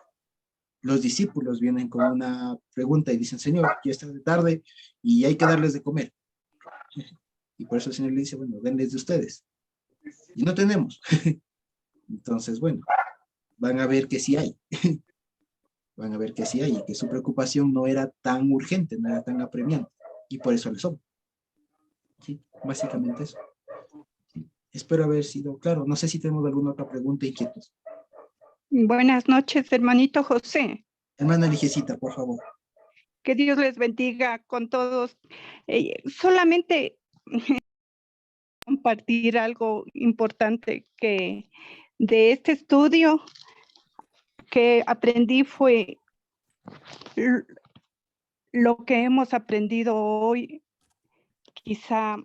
A: los discípulos vienen con una pregunta y dicen, Señor, ya está de tarde y hay que darles de comer. Y por eso el Señor le dice, bueno, denles de ustedes. Y no tenemos. Entonces, bueno, van a ver que sí hay. Van a ver que sí hay y que su preocupación no era tan urgente, no era tan apremiante. Y por eso le sobra. Sí, básicamente eso. Sí. Espero haber sido claro. No sé si tenemos alguna otra pregunta o inquietud.
C: Buenas noches, hermanito José.
A: Hermana Lijecita, por favor.
C: Que Dios les bendiga con todos. Solamente compartir algo importante que de este estudio que aprendí fue lo que hemos aprendido hoy. Quizá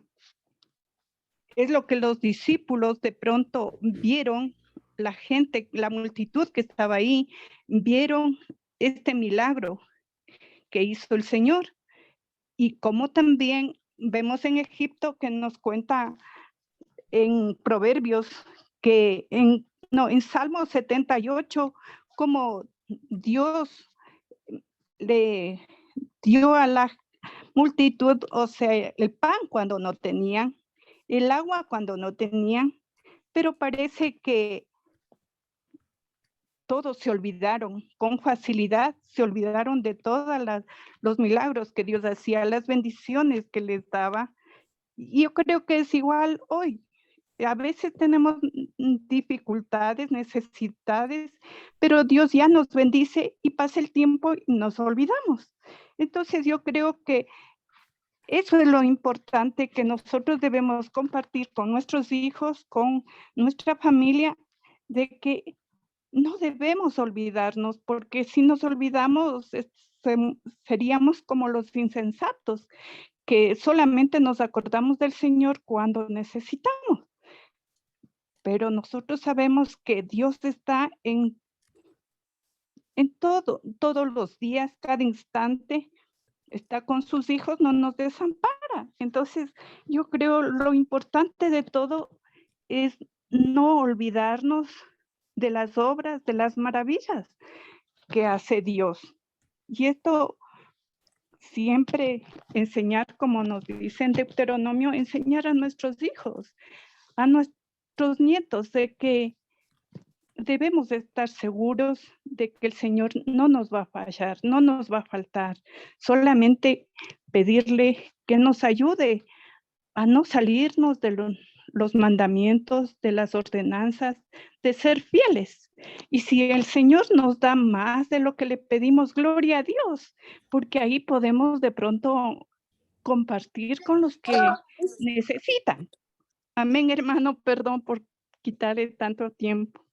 C: es lo que los discípulos de pronto vieron, la gente, la multitud que estaba ahí, vieron este milagro que hizo el Señor. Y como también vemos en Egipto que nos cuenta en Proverbios que en Salmo 78, como Dios le dio a la multitud, o sea, el pan cuando no tenían, el agua cuando no tenían, pero parece que todos se olvidaron con facilidad, se olvidaron de todos los milagros que Dios hacía, las bendiciones que les daba. Y yo creo que es igual hoy. A veces tenemos dificultades, necesidades, pero Dios ya nos bendice y pasa el tiempo y nos olvidamos. Entonces yo creo que eso es lo importante que nosotros debemos compartir con nuestros hijos, con nuestra familia, de que no debemos olvidarnos, porque si nos olvidamos, seríamos como los insensatos, que solamente nos acordamos del Señor cuando necesitamos. Pero nosotros sabemos que Dios está en todos los días, cada instante, está con sus hijos, no nos desampara. Entonces, yo creo lo importante de todo es no olvidarnos de las obras, de las maravillas que hace Dios. Y esto siempre enseñar, como nos dice en Deuteronomio, enseñar a nuestros hijos, a nuestros nietos, de que debemos estar seguros de que el Señor no nos va a fallar, no nos va a faltar. Solamente pedirle que nos ayude a no salirnos de los mandamientos, de las ordenanzas, de ser fieles. Y si el Señor nos da más de lo que le pedimos, gloria a Dios, porque ahí podemos de pronto compartir con los que necesitan. Amén, hermano, perdón por quitarle tanto tiempo.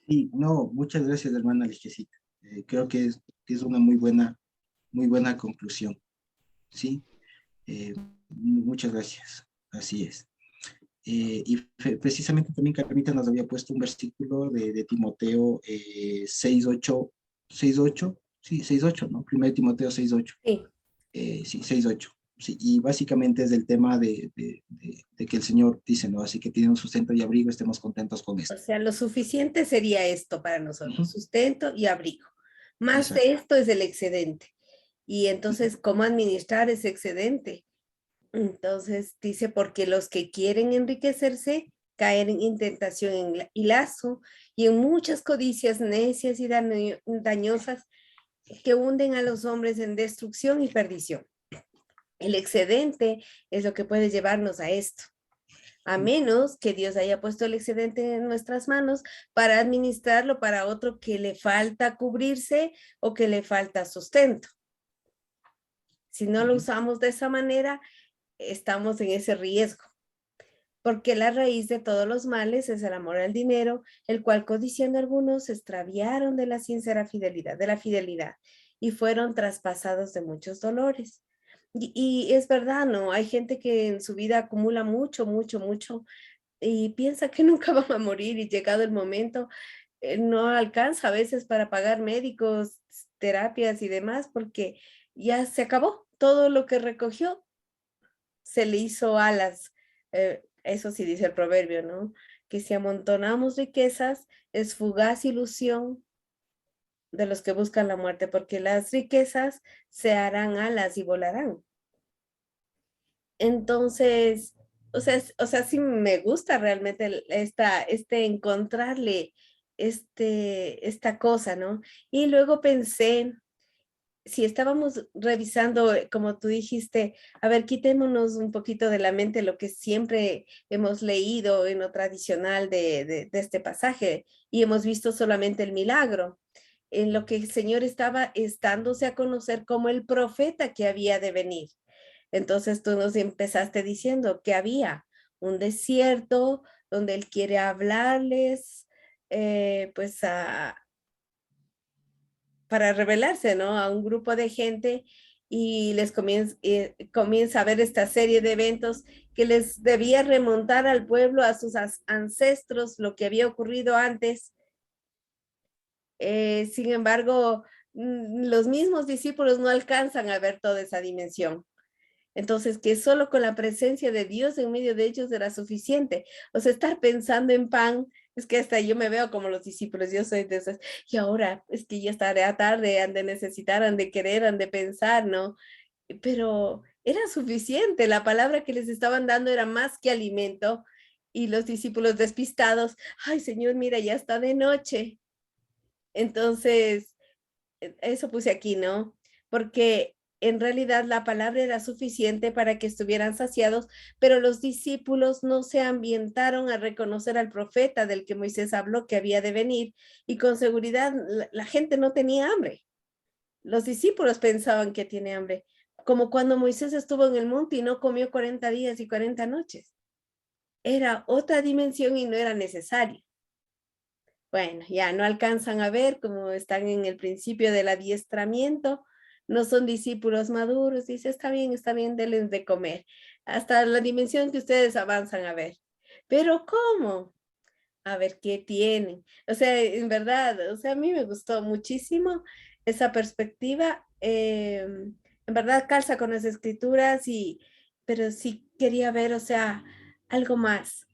A: Sí, no, muchas gracias, hermana Lijecita. Creo que es una muy buena conclusión. Sí, muchas gracias. Así es. Y precisamente también Carmita nos había puesto un versículo de Timoteo 6:8, sí, 6:8, ¿no? 1 Timoteo 6:8.
G: Sí.
A: Sí, 6:8. Sí, y básicamente es del tema de que el Señor dice, ¿no? Así que tiene un sustento y abrigo, estemos contentos con esto.
G: O sea, lo suficiente sería esto para nosotros, sustento y abrigo. Más
A: Exacto.
G: de esto es el excedente. Y entonces, ¿cómo administrar ese excedente? Entonces dice, porque los que quieren enriquecerse caen en tentación y lazo y en muchas codicias necias y dañosas que hunden a los hombres en destrucción y perdición. El excedente es lo que puede llevarnos a esto. A menos que Dios haya puesto el excedente en nuestras manos para administrarlo para otro que le falta cubrirse o que le falta sustento. Si no lo usamos de esa manera, estamos en ese riesgo. Porque la raíz de todos los males es el amor al dinero, el cual codiciando algunos se extraviaron de la sincera fidelidad, y fueron traspasados de muchos dolores. Y es verdad, ¿no? Hay gente que en su vida acumula mucho, mucho, mucho y piensa que nunca van a morir y llegado el momento no alcanza a veces para pagar médicos, terapias y demás porque ya se acabó. Todo lo que recogió se le hizo alas. Eso sí dice el proverbio, ¿no? Que si amontonamos riquezas es fugaz ilusión de los que buscan la muerte, porque las riquezas se harán alas y volarán. Entonces, o sea, sí me gusta realmente encontrarle esta cosa, ¿no? Y luego pensé, si estábamos revisando, como tú dijiste, a ver, quitémonos un poquito de la mente lo que siempre hemos leído en lo tradicional de este pasaje y hemos visto solamente el milagro, en lo que el Señor estaba estándose a conocer como el profeta que había de venir. Entonces tú nos empezaste diciendo que había un desierto donde Él quiere hablarles, pues para revelarse, ¿no? A un grupo de gente y les comienza a ver esta serie de eventos que les debía remontar al pueblo, a sus ancestros, lo que había ocurrido antes. Sin embargo, los mismos discípulos no alcanzan a ver toda esa dimensión. Entonces, que solo con la presencia de Dios en medio de ellos era suficiente. O sea, estar pensando en pan, es que hasta yo me veo como los discípulos, yo soy de esas, y ahora es que ya estará tarde, han de necesitar, han de querer, han de pensar, ¿no? Pero era suficiente, la palabra que les estaban dando era más que alimento, y los discípulos despistados, ay Señor, mira, ya está de noche. Entonces, eso puse aquí, ¿no? Porque en realidad la palabra era suficiente para que estuvieran saciados, pero los discípulos no se ambientaron a reconocer al profeta del que Moisés habló que había de venir, y con seguridad la gente no tenía hambre. Los discípulos pensaban que tiene hambre, como cuando Moisés estuvo en el monte y no comió 40 días y 40 noches. Era otra dimensión y no era necesario. Bueno, ya no alcanzan a ver, como están en el principio del adiestramiento, no son discípulos maduros, dice, está bien, denles de comer, hasta la dimensión que ustedes avanzan a ver. Pero ¿cómo? A ver qué tienen. O sea, en verdad, o sea, a mí me gustó muchísimo esa perspectiva. En verdad calza con las escrituras, pero sí quería ver, o sea, algo más.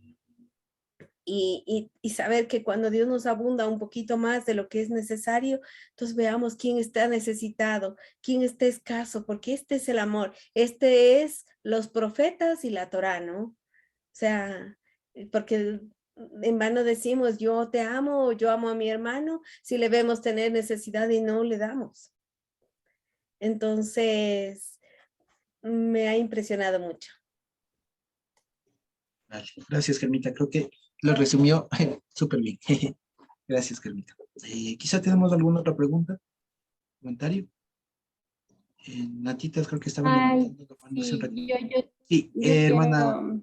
G: Y saber que cuando Dios nos abunda un poquito más de lo que es necesario, entonces veamos quién está necesitado, quién está escaso, porque este es el amor, este es los profetas y la Torá, ¿no? O sea, porque en vano decimos, yo te amo, o yo amo a mi hermano, si le vemos tener necesidad y no le damos. Entonces, me ha impresionado mucho.
A: Vale, gracias, Carmita. Creo que lo resumió súper bien. Gracias, Carmita. Quizá tenemos alguna otra pregunta, comentario. Natitas, creo que estaban
H: Ay,
A: levantando la mano hace un
H: sí,
A: ratito.
H: yo
A: Sí, hermana,
H: quiero,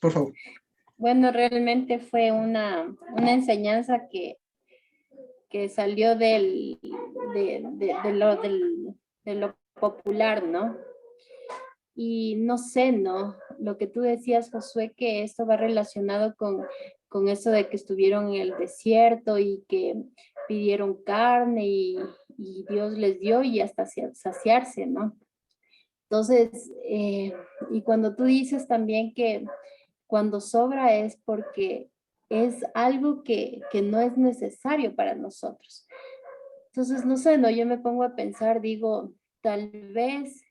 A: por favor.
H: bueno, realmente fue una enseñanza que salió de lo popular, ¿no? Y no sé, ¿no? Lo que tú decías, Josué, que esto va relacionado con eso de que estuvieron en el desierto y que pidieron carne y Dios les dio y hasta saciarse, ¿no? Entonces, y cuando tú dices también que cuando sobra es porque es algo que no es necesario para nosotros. Entonces, no sé, no, yo me pongo a pensar, digo, tal vez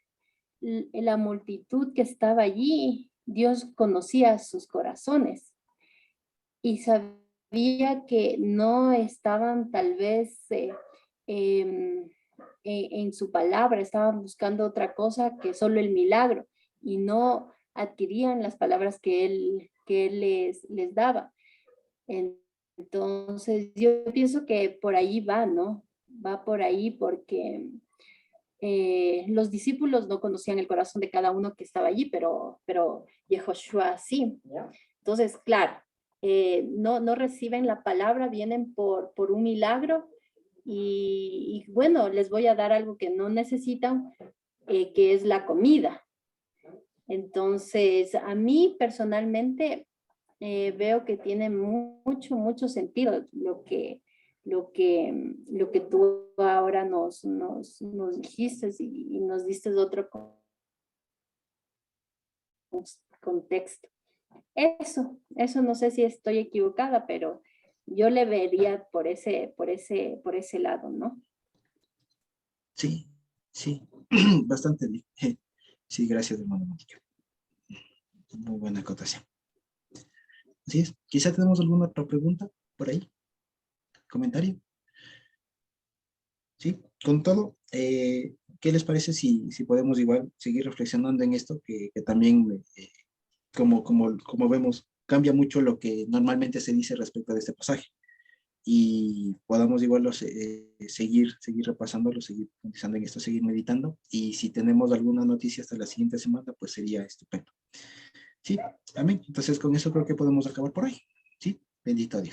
H: la multitud que estaba allí, Dios conocía sus corazones y sabía que no estaban tal vez en su palabra, estaban buscando otra cosa que solo el milagro y no adquirían las palabras que él les daba. Entonces, yo pienso que por ahí va, ¿no? Va por ahí porque los discípulos no conocían el corazón de cada uno que estaba allí, pero Yehoshua sí. Entonces, claro, no reciben la palabra, vienen por un milagro y bueno, les voy a dar algo que no necesitan, que es la comida. Entonces, a mí personalmente veo que tiene mucho sentido lo que tú ahora nos dijiste y nos diste otro contexto. Eso no sé si estoy equivocada, pero yo le vería por ese lado, ¿no?
A: Sí, sí, bastante bien. Sí, gracias, hermano Mónica. Muy buena acotación. Así es. Quizá tenemos alguna otra pregunta por ahí, comentario. Sí, con todo, ¿qué les parece si podemos igual seguir reflexionando en esto, que también, como vemos, cambia mucho lo que normalmente se dice respecto de este pasaje? Y podamos igual seguir repasándolo, seguir profundizando en esto, seguir meditando. Y si tenemos alguna noticia hasta la siguiente semana, pues sería estupendo. Sí, amén. Entonces con eso creo que podemos acabar por hoy. Sí, bendito Dios.